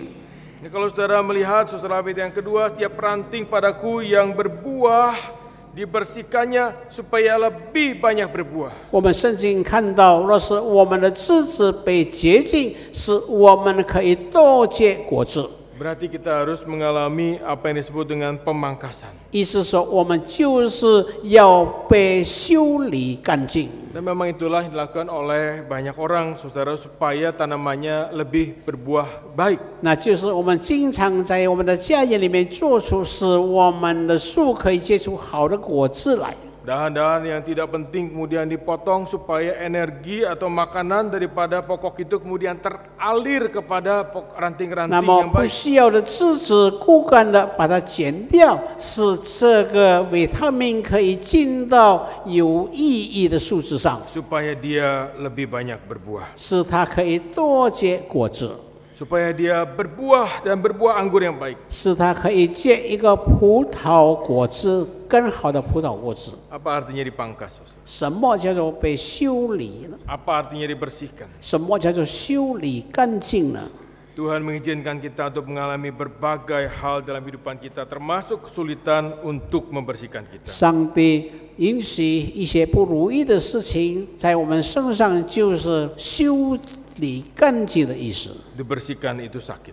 Ini kalau saudara melihat, saudara yang kedua, setiap ranting padaku yang berbuah dibersihkannya supaya lebih banyak berbuah. 我们圣经看到，若是我们的枝子被洁净，使我们可以多结果子。 Berarti kita harus mengalami apa yang disebut dengan pemangkasan. 意思说，我们就是要被修理干净。 Dan memang itulah yang dilakukan oleh banyak orang, saudara, supaya tanamannya lebih berbuah baik. 那就是我们经常在我们的家园里面做出，使我们的树可以结出好的果子来。 Dahan-dahan yang tidak penting kemudian dipotong supaya energi atau makanan daripada pokok itu kemudian teralir kepada 那 ranting-ranting 么 yang 不 baik. 需要的枝子枯干的，把它剪掉，使这个维他命可以进到有意义的树枝上， Supaya dia lebih banyak berbuah. 使它可以多结果子， Supaya dia berbuah dan berbuah anggur yang baik. 使它可以结一个葡萄果子，更好的葡萄果子。 Apa artinya dipangkas? Saudara? 什么叫做被修理呢？ Apa artinya dibersihkan? 什么叫做修理干净呢？ Tuhan mengizinkan kita untuk mengalami berbagai hal dalam kehidupan kita, termasuk kesulitan untuk membersihkan kita. 上帝允许一些不如意的事情在我们身上，就是修理干净的意思。 Dibersihkan itu sakit.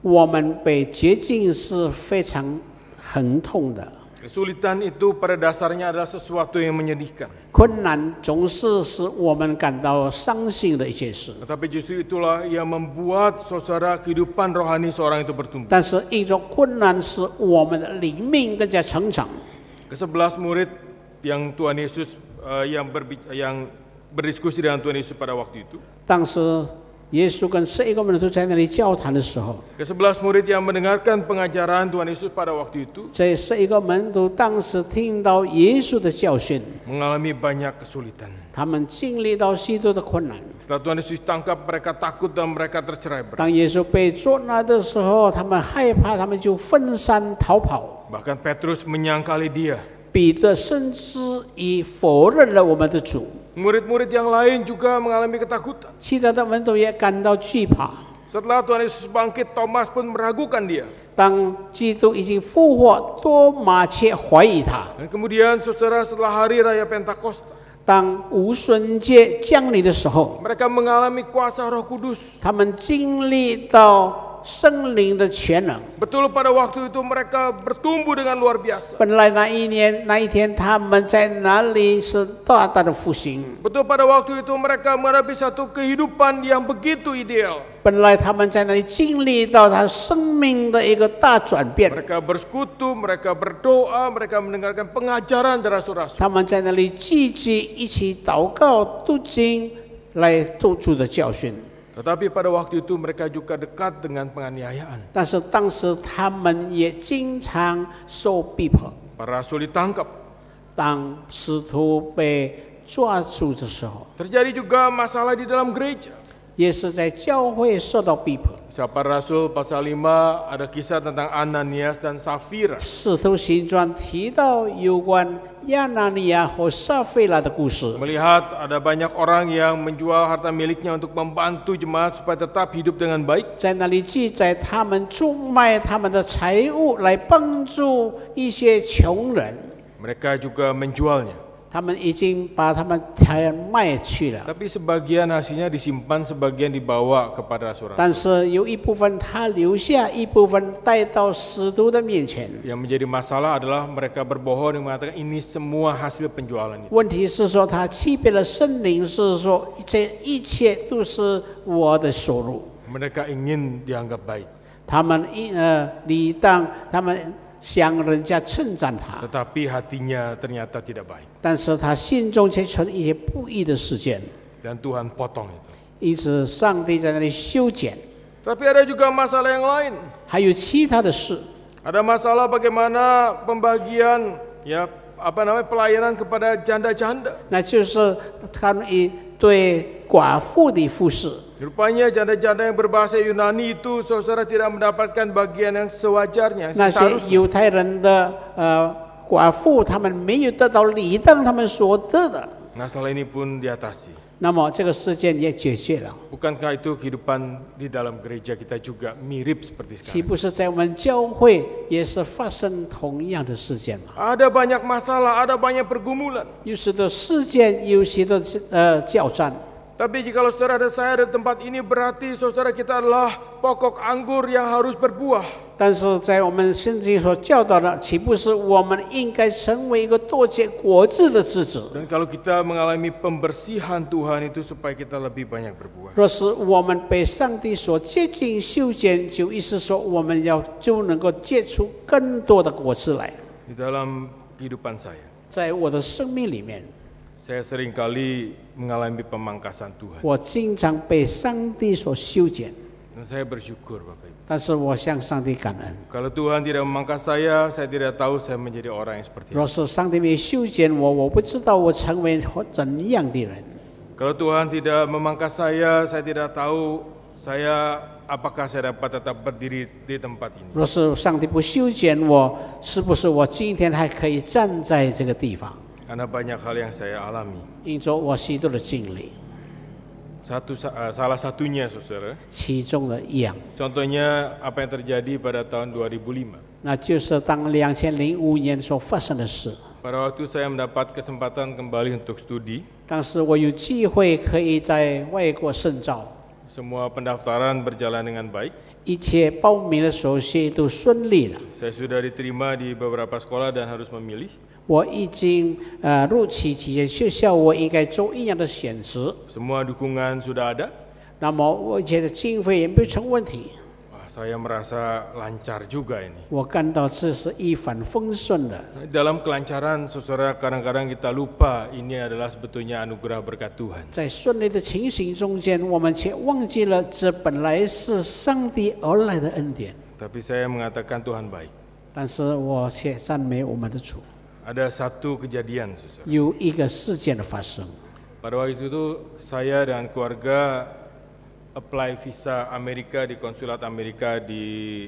我们被洁净是非常疼痛的， Kesulitan itu pada dasarnya adalah sesuatu yang menyedihkan. 困难总是使我们感到伤心的一件事。 Tetapi justru itulah yang membuat saudara kehidupan rohani seorang itu bertumbuh. 但是一种困难使我们的灵命更加成长。 Ke-11 murid yang Tuhan Yesus yang berdiskusi dengan Tuhan Yesus pada waktu itu. 当时耶稣跟11个门徒在那里交谈的时候， Ke-11 murid yang mendengarkan pengajaran Tuhan Yesus pada waktu itu 这11个门徒当时听到耶稣的教训， mengalami banyak kesulitan. 他们经历到许多的困难。 Setelah Tuhan Yesus tangkap, mereka takut dan mereka tercerai-berai. 当耶稣被捉拿的时候，他们害怕，他们就分散逃跑。 Bahkan Petrus menyangkali dia. 彼得甚至于否认了我们的主， Murid-murid yang lain juga mengalami ketakutan. 其他的门徒也感到惧怕。 Setelah Tuhan Yesus bangkit, Thomas pun meragukan dia. 当基督已经复活，多马却怀疑他。 Dan kemudian saudara setelah hari raya Pentakosta, 当无旬节降临的时候， mereka mengalami kuasa Roh Kudus. 他们经历到圣灵的全能。 Betul pada waktu itu mereka bertumbuh dengan luar biasa. 本来那一天，他们在哪里是大大的复兴？ Betul pada waktu itu mereka menghadapi satu kehidupan yang begitu ideal. 本来他们在那里经历到他生命的一个大转变。 Mereka bersekutu, mereka berdoa, mereka mendengarkan pengajaran dari rasul-rasul. 他们在那里聚集一起祷告、读经，来做主的教训。 Tetapi pada waktu itu mereka juga dekat dengan penganiayaan. 但是当时他们也经常受逼迫。 Para rasul ditangkap. 当使徒被抓住的时候， Terjadi juga masalah di dalam gereja. 也是在教会受到逼迫。 Kisah Para Rasul pasal 5 ada kisah tentang Ananias dan Safira. 使徒行传提到有关亚拿尼亚和撒非拉的故事。 Melihat ada banyak orang yang menjual harta miliknya untuk membantu jemaat supaya tetap hidup dengan baik. 在那里记载，他们出卖他们的财物来帮助一些穷人， Mereka juga menjualnya. 他们已经把他们财卖去了。 Tapi sebagian hasilnya disimpan, sebagian dibawa kepada rasul-rasul. 但是有一部分他留下，一部分带到使徒的面前。 Yang menjadi masalah adalah mereka berbohong dan mengatakan ini semua hasil penjualan itu. 问题是说他欺骗了圣灵，是说这一切都是我的收入。 Mereka ingin dianggap baik. 他们理当，他们想人家称赞他， Tetapi hatinya ternyata tidak baik. 但是他心中却存一些不义的事件， Dan Tuhan potong itu. 因此上帝在那里修剪。 Tapi ada juga masalah yang lain. 还有其他的事， Ada masalah bagaimana pembagian pelayanan kepada janda-janda. 那就是他们对寡妇的服侍。 Rupanya janda-janda yang berbahasa Yunani itu saudara tidak mendapatkan bagian yang sewajarnya, 那些 seharusnya. 犹太人的寡妇，他们没有得到理当他们所得的。 Masalah ini pun diatasi. 那么这个事件也解决了。 Bukankah itu kehidupan di dalam gereja kita juga mirip seperti 岂 sekarang? 不是在我们教会也是发生同样的事件吗？ Ada banyak masalah, ada banyak pergumulan. 有许多事件，有许多交战。 Tapi jika saudara ada saya di tempat ini berarti saudara kita adalah pokok anggur yang harus berbuah. 但是在我们圣经所教导的，岂不是我们应该成为一个多结果子的枝子？ Dan kalau kita mengalami pembersihan Tuhan itu supaya kita lebih banyak berbuah. 若是我们被上帝所接近修剪，就意思说我们就能够结出更多的果子来。 Di dalam kehidupan saya, 在我的生命里面， saya seringkali mengalami pemangkasan Tuhan. 我经常被上帝所修剪， Dan saya bersyukur Bapak Ibu. 但是我向上帝感恩。 Kalau Tuhan tidak memangkas saya tidak tahu saya menjadi orang yang seperti 若 apa. 是上帝没修剪我，我不知道我成为怎样的人。 Kalau Tuhan tidak memangkas saya tidak tahu apakah saya dapat tetap berdiri di tempat ini. 若是上帝不修剪我，是不是我今天还可以站在这个地方？ Karena banyak hal yang saya alami. 因着我许多的经历， Salah satunya saudara, 其中的一样， contohnya apa yang terjadi pada tahun 2005. 那就是当2005年所发生的事。 Pada waktu saya mendapat kesempatan kembali untuk studi, 当时我有机会可以在外国深造， semua pendaftaran berjalan dengan baik. 一切报名的手续都顺利了。 Saya sudah diterima di beberapa sekolah dan harus memilih. 我已经录取几间学校，我应该做一样的选择。 Semua dukungan sudah ada. 那么我觉得经费也没成问题， Wah, saya merasa lancar juga ini. 我感到这是一帆风顺的。 Dalam kelancaran, saudara, kadang-kadang kita lupa ini adalah sebetulnya anugerah berkat Tuhan. 在顺利的情形中间，我们却忘记了这本来是上帝而来的恩典。 Tapi saya mengatakan Tuhan baik. 但是我却赞美我们的主。 Ada satu kejadian, saudara. 有一个事件的发生， Pada waktu itu saya dan keluarga apply visa Amerika di konsulat Amerika di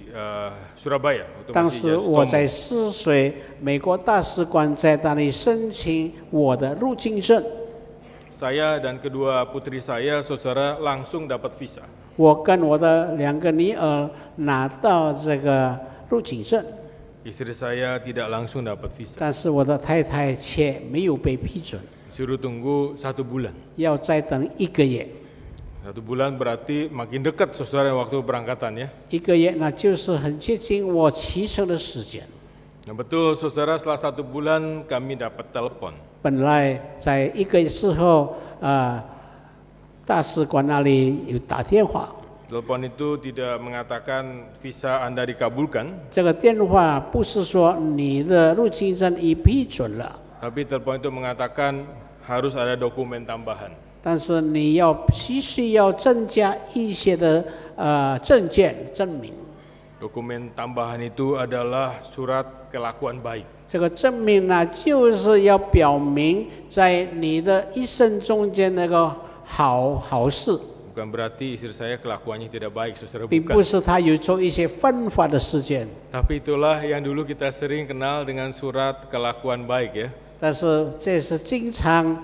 Surabaya. 当时我在泗水美国大使馆在那里申请我的入境证。 Saya dan kedua putri saya, saudara, langsung dapat visa. 我跟我的2个女儿拿到这个入境证， Istri saya tidak langsung dapat visa. 但是我的太太却没有被批准， Suruh tunggu 1 bulan. 要再等1个月。 1 bulan berarti makin dekat, saudara, waktu berangkatan ya. 1个月那就是很接近我启程的时间。 Nah, betul, saudara, setelah 1 bulan kami dapat telepon. 本来在1个月之后，大使馆那里有打电话， Telepon itu tidak mengatakan visa Anda dikabulkan, 这个电话不是说你的入境证已批准了， tapi telepon itu mengatakan harus ada dokumen tambahan. 但是你必须要增加一些的证件证明。 Dokumen tambahan itu adalah surat kelakuan baik. 这个证明呢，就是要表明在你的一生中间那个好事， Bukan berarti istri saya kelakuannya tidak baik, saudara, 并不 bukan. 是他有做一些犯法的事件。 Tapi itulah yang dulu kita sering kenal dengan surat kelakuan baik ya. 但是这是经常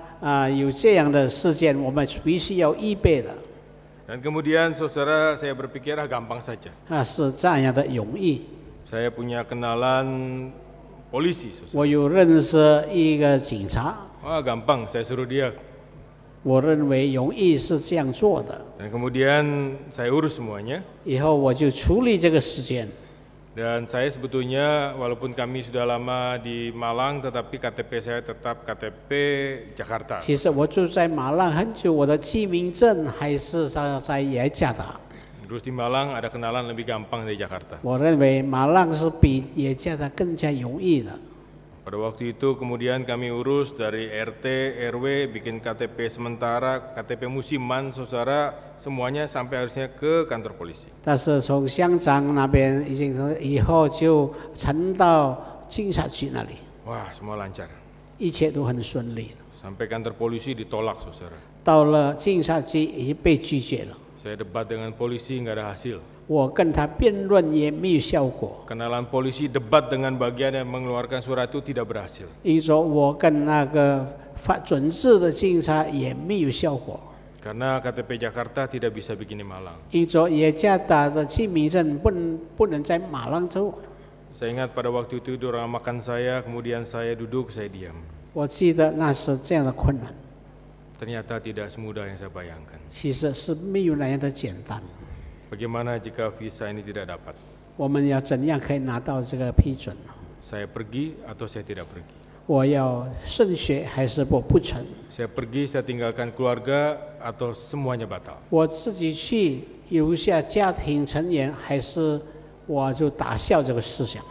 有这样的事件，我们必须要预备的。 Dan kemudian saudara, saya berpikir gampang saja. 是这样的容易。 Saya punya kenalan polisi, saudara. 我有认识一个警察， Wah, gampang, saya suruh dia. 我认为容易是这样做的。 Dan kemudian saya urus semuanya. 以后我就处理这个事件。 Dan saya sebetulnya walaupun kami sudah lama di Malang, tetapi KTP saya tetap KTP Jakarta. 其实我住在马浪很久，我的居民证还是在雅加达。 Terus di Malang ada kenalan lebih gampang dari Jakarta. 我认为马浪是比雅加达更加容易的。 Pada waktu itu kemudian kami urus dari RT, RW, bikin KTP sementara, KTP musiman, saudara, semuanya sampai harusnya ke kantor polisi. 但是从乡长那边已经以后就呈到警察局那里， Wah, semua lancar. 一切都很顺利。 Sampai kantor polisi ditolak, saudara. 到了警察局已经被拒绝了， Saya debat dengan polisi, nggak ada hasil. 我跟他辩论也没有效果。 Kenalan polisi debat dengan bagian yang mengeluarkan surat itu tidak berhasil. 因为说我跟那个准制的警察也没有效果。 Karena KTP Jakarta tidak bisa bikin di Malang. 因为说雅加达的居民证不能在马浪州。 Saya ingat pada waktu itu orang makan saya, kemudian saya duduk, saya diam. 我记得那是这样的困难， Ternyata tidak semudah yang saya bayangkan. 其实是没有那样的简单。 Bagaimana jika visa ini tidak dapat? 我们要怎样可以拿到这个批准呢？ Saya pergi atau saya tidak pergi? 我要升学还是我不成？ Saya pergi, saya tinggalkan keluarga atau semuanya batal? 我自己去留下家庭成员，还是我就打消这个思想？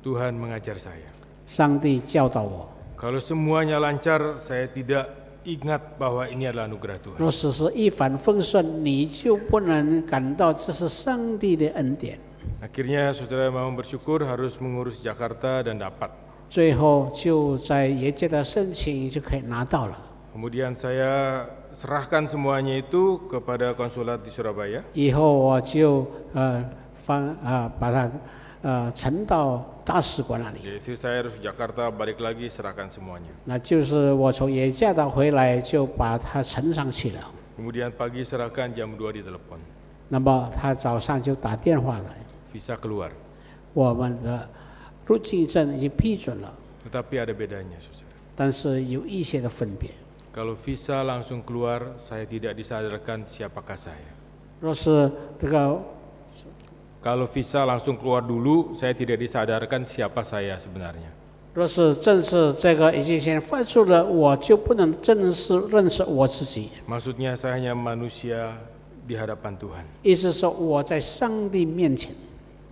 Tuhan mengajar saya. 上帝教导我， Kalau semuanya lancar, saya tidak ingat bahwa ini adalah anugerah Tuhan. 若只是一帆风顺，你就不能感到这是上帝的恩典。 Akhirnya saudara memang bersyukur harus mengurus Jakarta dan dapat. 最后就在雅加达申请就可以拿到了。 Kemudian saya serahkan semuanya itu kepada konsulat di Surabaya. 以后我就把它呈到大使馆那里。 Jadi saya harus Jakarta balik lagi serahkan semuanya. 那就是我从雅加达回来就把它呈上去了。 Kemudian pagi serahkan, jam 2 ditelepon. 那么他早上就打电话来， Visa keluar. 我们的入境证已经批准了， Tetapi ada bedanya, saudara. 但是有一些的分别。 Kalau visa langsung keluar, saya tidak disadarkan siapakah saya. 若是这个 Kalau visa langsung keluar dulu, saya tidak disadarkan siapa saya sebenarnya. 若是正式这个已经先发出了，我就不能正式认识我自己。 Maksudnya saya hanya manusia di hadapan Tuhan. 意思说我在上帝面前，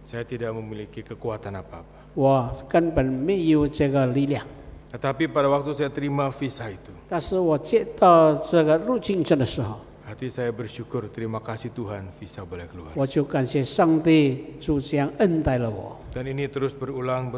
Saya tidak memiliki kekuatan apa-apa. 我根本没有这个力量。 Tetapi pada waktu saya terima visa itu, 但是我接到这个入境证的时候， Hati saya bersyukur, terima kasih Tuhan bisa boleh keluar. 我就感谢上帝，主这样恩待了我。 Dan ini terus berulang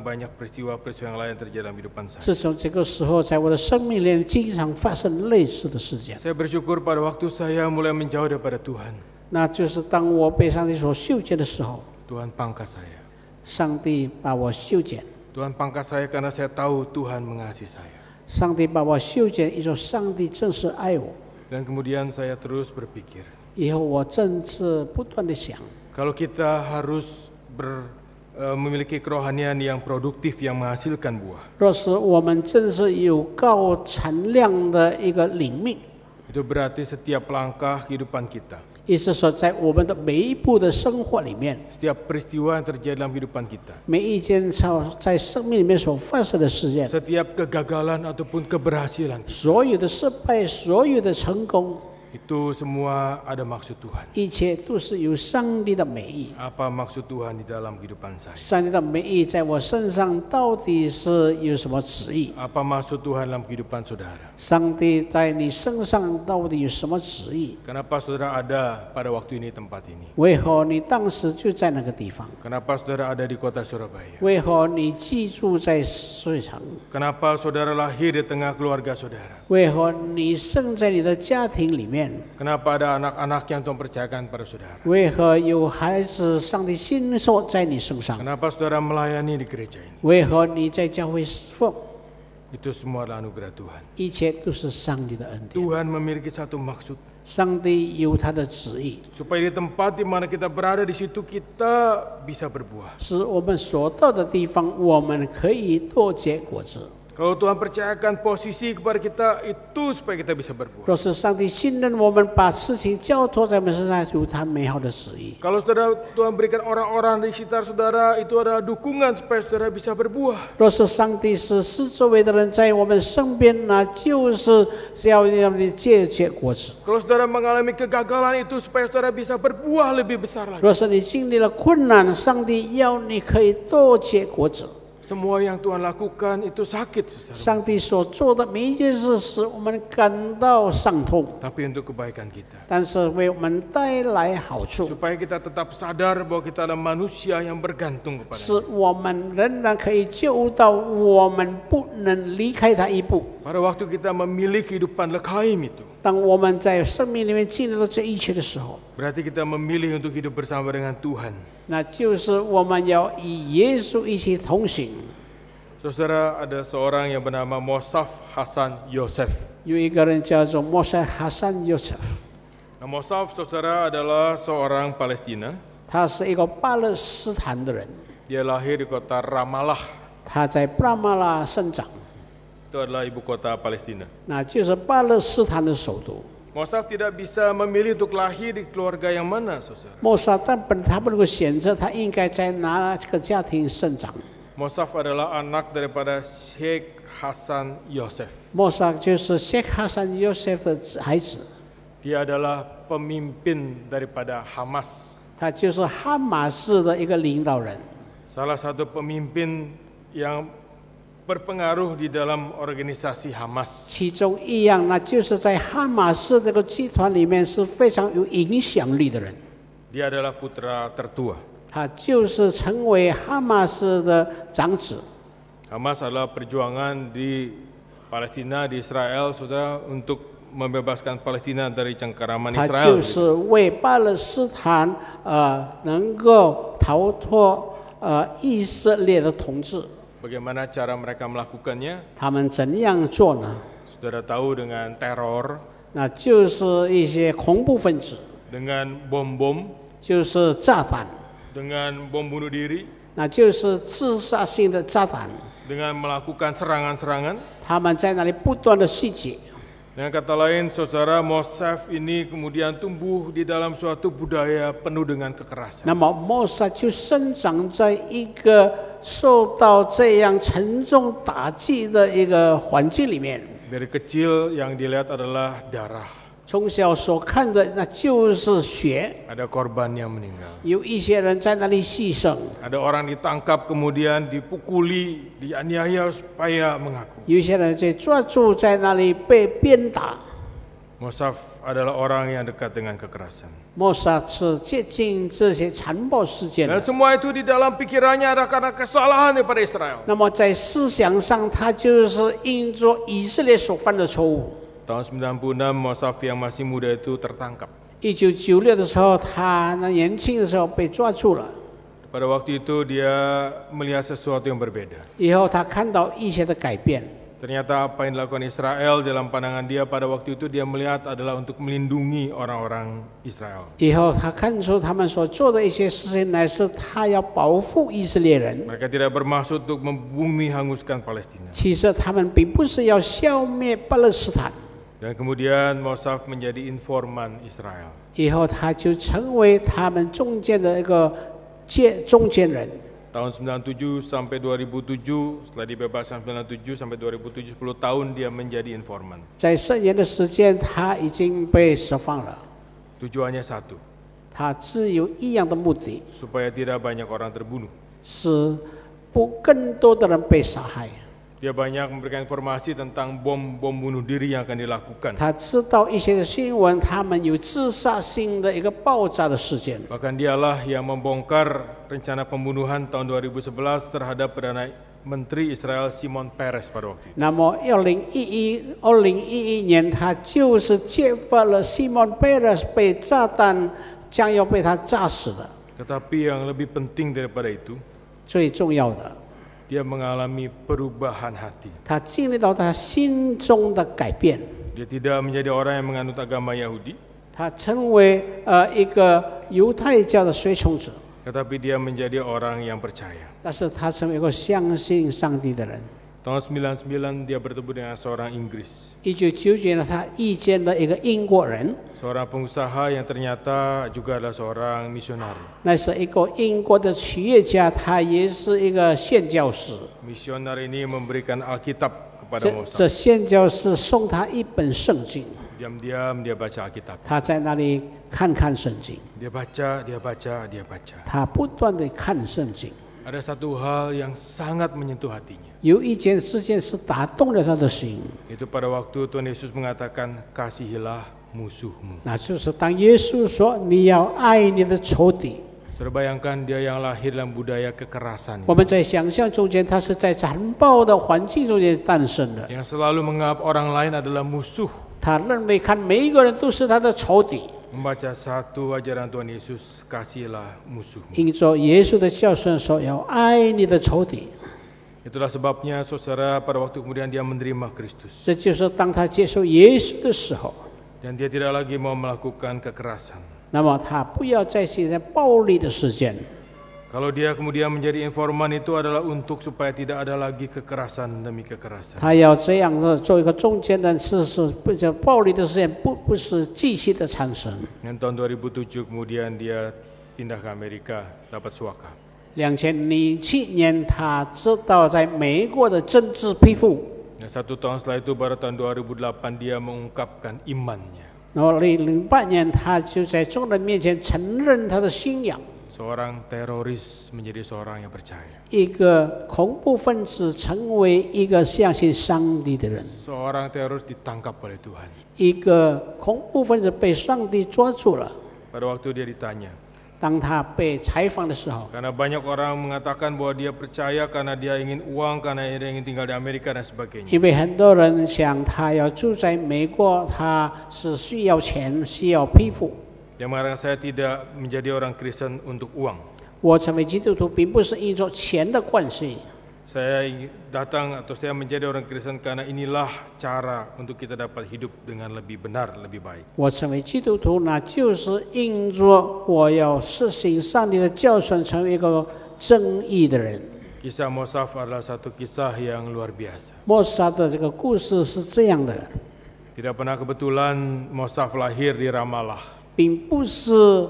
banyak peristiwa-peristiwa yang lain terjadi dalam kehidupan saya. 自从这个时候，在我的生命里经常发生类似的事件。 Saya bersyukur pada waktu saya mulai menjauh daripada Tuhan. 那就是当我被上帝所修剪的时候， Tuhan pangkas saya. 上帝把我修剪。 Tuhan pangkas saya karena saya tahu Tuhan mengasihi saya. 上帝把我修剪，一种上帝正是爱我。 Dan kemudian saya terus berpikir, 以后我正是不断的想， kalau kita harus memiliki kerohanian yang produktif, yang menghasilkan buah, 若是我们正是有高产量的一个灵命， itu berarti setiap langkah kehidupan kita, 意思说，在我们的每一步的生活里面， setiap peristiwa yang terjadi dalam kehidupan kita, 每一件在生命里面所发生的事件， setiap kegagalan ataupun keberhasilan, 所有的失败，所有的成功， itu semua ada maksud Tuhan. 一切都是有上帝的美意。 Apa maksud Tuhan di dalam kehidupan saya? 上帝的美意在我身上到底是有什么旨意？ Apa maksud Tuhan dalam kehidupan saudara? 上帝在你身上到底有什么旨意？ Kenapa saudara ada pada waktu ini, tempat ini? 为何你当时就在那个地方？ Kenapa saudara ada di kota Surabaya? 为何你居住在水城？ Kenapa saudara lahir di tengah keluarga saudara? 为何你生在你的家庭里面？ Kenapa ada anak-anak yang Tuhan percayakan pada saudara? 为何有孩子上帝信受在你身上？ Kenapa saudara melayani di gereja ini? 为何你在教会侍奉？ Itu semua adalah anugerah Tuhan. 一切都是上帝的恩典。 Tuhan memiliki satu maksud, 上帝有他的旨意， supaya di tempat di mana kita berada di situ kita bisa berbuah. 使我们所到的地方，我们可以多结果子。 Kalau Tuhan percayakan posisi kepada kita, itu supaya kita bisa berbuah. 若是上帝信任我们，把事情交托在我们身上，有他美好的旨意。 Kalau saudara Tuhan berikan orang-orang di sekitar saudara, itu adalah dukungan supaya saudara bisa berbuah. 若是上帝是四周围的人在我们身边，那就是要让你结果子。 Kalau saudara mengalami kegagalan, itu supaya saudara bisa berbuah lebih besar lagi. 若是你经历了困难，上帝要你可以多结果子。 Semua yang Tuhan lakukan itu sakit, saudara. 上帝所做的每一件事，使我们感到伤痛， Tapi untuk kebaikan kita. 但是为我们带来好处， Supaya kita tetap sadar bahwa kita adalah manusia yang bergantung 使 kepada-Nya. 我们仍然可以救到我们不能离开他一步。 Pada waktu kita memilih kehidupan lekaim itu, 当我们在生命里面经历到这一切的时候， berarti kita memilih untuk hidup bersama dengan Tuhan. 那就是我们要与耶稣一起同行。 Saudara, ada seorang yang bernama Mosaf Hasan Yosef. 有一个人叫做莫塞哈桑约瑟， Nah, Mosaf, saudara, adalah seorang Palestina. 他是一个巴勒斯坦的人， Dia lahir di kota Ramallah. 他在布拉马拉生长， Itu adalah ibu kota Palestina. 那就是巴勒斯坦的首都。 Mosaf tidak bisa memilih untuk lahir di keluarga yang mana, saudara. 莫萨他不能够选择他应该在哪个家庭生长。 Mosaf adalah anak daripada Sheikh Hasan Yosef. 莫萨就是谢哈桑约瑟的孩子， Dia adalah pemimpin daripada Hamas. 他就是哈马斯的一个领导人， Salah satu pemimpin yang berpengaruh di dalam organisasi Hamas. 其中一样，那就是在哈马斯这个集团里面是非常有影响力的人。 Dia adalah putra tertua. 他就是成为哈马斯的长子。 Hamas adalah perjuangan di Palestina, di Israel, saudara, untuk membebaskan Palestina dari cengkeraman 他 Israel. 就是为巴勒斯坦能够逃脱以色列的统治。 Bagaimana cara mereka melakukannya? 他们怎样做呢？ Saudara tahu dengan teror, 那就是一些恐怖分子， dengan bom-bom, 就是炸弹， dengan bom bunuh diri, 那就是自杀性的炸弹。 dengan melakukan serangan-serangan. 他们在那里不断的袭击。 Dengan kata lain, saudara, Mosaf ini kemudian tumbuh di dalam suatu budaya penuh dengan kekerasan. 那么莫萨就生长在一个受到这样沉重打击的一个环境里面。 Dari kecil yang dilihat adalah darah. 从小所看的那就是血， Ada korban yang meninggal. 有一些人在那里牺牲， Ada orang ditangkap kemudian dipukuli, dianiaya supaya mengaku. 有一些人被抓住在那里被鞭打。Mosaf adalah orang yang dekat dengan kekerasan. 莫萨是接近这些残暴事件 Dan 的。 semua itu di dalam pikirannya ada karena kesalahan daripada Israel. 那么在思想上，他就是因着以色列所犯的错误。 Tahun 96 Mosaf yang masih muda itu tertangkap. 1996的时候，他年轻的时候被抓住了， Pada waktu itu dia melihat sesuatu yang berbeda. 以后他看到一些的改变。 Ternyata apa yang dilakukan Israel dalam pandangan dia pada waktu itu dia melihat adalah untuk melindungi orang-orang Israel. 以后他看出他们所做的一些事情，乃是他要保护以色列人。 Mereka tidak bermaksud untuk membumi hanguskan Palestina. 其实他们并不是要消灭巴勒斯坦。 Dan kemudian Mosaf menjadi informan Israel. 以后他就成为他们中间的一个中间人。 Tahun 97 sampai 2007, setelah dibebaskan 97 sampai 2007, 10 tahun dia menjadi informan. 在圣言的时间，他已经被释放了。 Tujuannya satu, 他只有一样的目的， supaya tidak banyak orang terbunuh. 是不更多的人被杀害。 Dia banyak memberikan informasi tentang bom bunuh diri yang akan dilakukan. 他知道一些的新闻，他们有自杀性的一个爆炸的事件。 Bahkan dialah yang membongkar rencana pembunuhan tahun 2011 terhadap Perdana Menteri Israel Shimon Peres pada waktu itu. 那么2011年，他就是揭发了西蒙贝勒被炸弹将要被他炸死的。 Tetapi yang lebih penting daripada itu, 最重要的， dia mengalami perubahan hati. 他经历到他心中的改变， Dia tidak menjadi orang yang menganut agama Yahudi, 他成为一个犹太教的随从者， tetapi dia menjadi orang yang percaya. 但是他成为一个相信上帝的人。 Tahun 99 dia bertemu dengan seorang Inggris, 1999年，他遇见了一个英国人， seorang pengusaha yang ternyata juga adalah seorang misionari. 那是一个英国的企业家，他也是一个宣教士。 Misioner ini memberikan Alkitab kepada 这 Mosaf. 宣教士送他一本圣经， Diam-diam dia baca Alkitab. 他在那里看圣经， Dia baca, dia baca, dia baca. 他不断的看圣经。 Ada satu hal yang sangat menyentuh hatinya. 有一件事件是打动了他的心， Itu pada waktu Tuhan Yesus mengatakan, kasihilah musuhmu. 那就是当耶稣说你要爱你的仇敌。 Saudara bayangkan dia yang lahir dalam budaya kekerasan, 我们在想象中间，他是在残暴的环境中间诞生的。 yang selalu menganggap orang lain adalah musuh. 他认为看每一个人都是他的仇敌。 Membaca satu ajaran Tuhan Yesus, kasihilah musuhmu. 因着耶稣的教训说要爱你的仇敌， Itulah sebabnya saudara pada waktu kemudian dia menerima Kristus. 这就是当他接受耶稣的时候， Dan dia tidak lagi mau melakukan kekerasan. 那么他不要再现在暴力的事件。 Kalau dia kemudian menjadi informan itu adalah untuk supaya tidak ada lagi kekerasan demi kekerasan. 他要这样的做一个中间人，是不叫暴力的事件，不是继续的产生。 Dan tahun 2007 kemudian dia pindah ke Amerika, dapat suaka. 2007年，他知道在美国的政治庇护。 Dan 1 tahun setelah itu baru tahun 2008 dia mengungkapkan imannya. 然后2008年，他就在众人面前承认他的信仰。 Seorang teroris menjadi seorang yang percaya. 一个恐怖分子成为一个相信上帝的人。 Seorang teroris ditangkap oleh Tuhan. 一个恐怖分子被上帝抓住了。 Pada waktu dia ditanya, 当他被采访的时候， karena banyak orang mengatakan bahwa dia percaya karena dia ingin uang, karena dia ingin tinggal di Amerika dan sebagainya. 因为很多人想他要住在美国，他是需要钱，需要庇护。 Dia mengatakan saya tidak menjadi orang Kristen untuk uang. 我成为基督徒并不是因着钱的关系， Saya datang atau saya menjadi orang Kristen karena inilah cara untuk kita dapat hidup dengan lebih benar, lebih baik. 我成为基督徒，那就是因着我要实行上帝的教训，成为一个正义的人。 Kisah Mosaf adalah satu kisah yang luar biasa. 莫萨的这个故事是这样的， Tidak pernah kebetulan Mosaf lahir di Ramallah. 并不是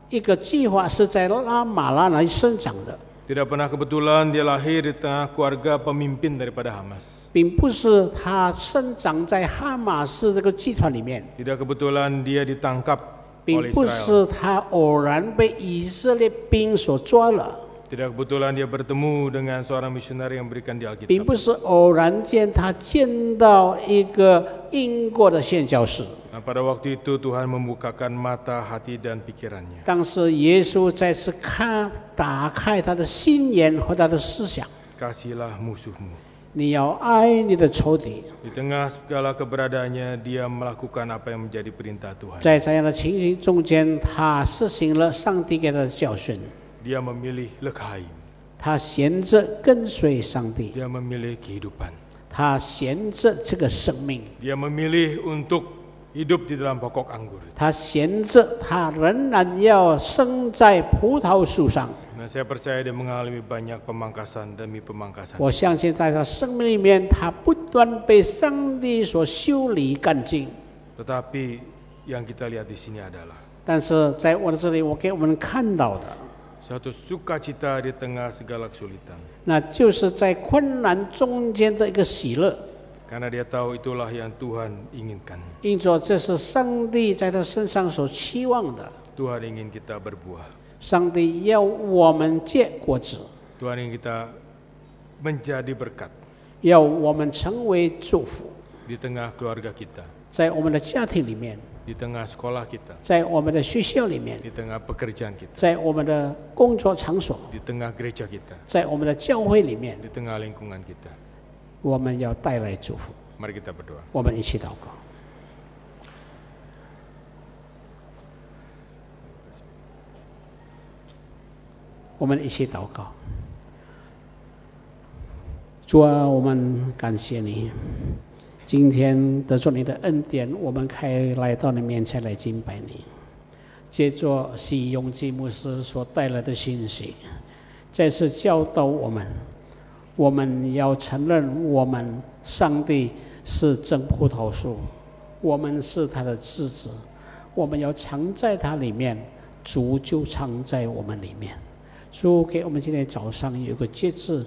一个计划是在拉马拉那里生长的， Tidak pernah kebetulan dia lahir di tengah keluarga pemimpin daripada Hamas. 并不是他生长在哈马斯这个集团里面， Tidak kebetulan dia ditangkap 并 oleh 不 Israel. 是他偶然被以色列兵所抓了， Tidak kebetulan dia bertemu dengan seorang misionaris yang berikan dia 并 Alkitab. 不是偶然间他见到一个英国的宣教士。 Nah, pada waktu itu Tuhan membukakan mata, hati, dan pikirannya. 当时耶稣再次打开他的心眼和他的思想， Kasihilah musuhmu. 你要爱你的仇敌。 Di tengah segala keberadaannya, dia melakukan apa yang menjadi perintah Tuhan. 在这样的情形中间，他实行了上帝给他的教训， Dia memilih lekhaim. 他选择跟随上帝， Dia memilih kehidupan. 他选择这个生命， Dia memilih untuk hidup di dalam pokok anggur. 他选择他仍然要生在葡萄树上。 Nah, saya percaya dia mengalami banyak pemangkasan demi pemangkasan. 我相信在他生命里面，他不断被上帝所修理干净。 Tetapi yang kita lihat di sini adalah 但是在我的这里，我给我们看到的， satu sukacita di tengah segala kesulitan. 那就是在困难中间的一个喜乐。 Karena dia tahu itulah yang Tuhan inginkan. 因着这是上帝在他身上所期望的。 Tuhan ingin kita berbuah. 上帝要我们结果子， Tuhan ingin kita menjadi berkat 要我们成为祝福， di tengah keluarga kita, 在我们的家庭里面， di tengah sekolah kita, 在我们的学校里面， di tengah pekerjaan kita, 在我们的工作场所， di tengah gereja kita, 在我们的教会里面， di tengah lingkungan kita. 我们要带来祝福。 Mari kita berdoa. 我们一起祷告。我们一起祷告。主啊，我们感谢你，今天得着你的恩典，我们可以来到你面前来敬拜你。接着是永基牧师所带来的信息，再次教导我们，我们要承认我们上帝是真葡萄树，我们是他的枝子，我们要藏在他里面，主就藏在我们里面。主给我们今天早上有个节制，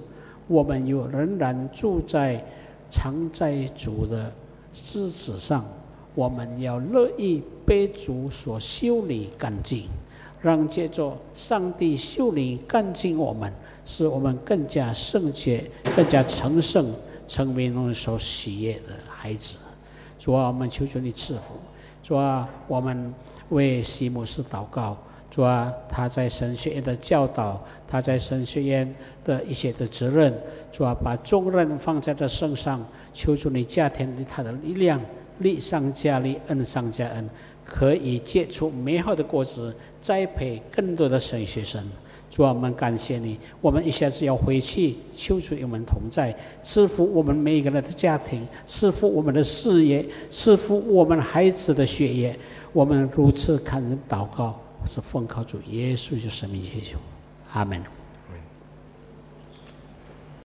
我们又仍然住在藏在主的枝子上，我们要乐意被主所修理干净，让借着上帝修理干净我们，使我们更加圣洁，更加成圣，成为我们所喜悦的孩子。主啊，我们求求你赐福。主啊，我们为西牧师祷告。主啊，他在神学院的教导，他在神学院的一些的责任，主啊，把重任放在他身上，求主你加添他的力量，力上加力，恩上加恩，可以结出美好的果子，栽培更多的神学生。主啊，我们感谢你，我们一下子要回去，求主与我们同在，赐福我们每一个人的家庭，赐福我们的事业，赐福我们孩子的学业。我们如此感恩祷告，是奉靠主耶稣的生命祈求，阿门。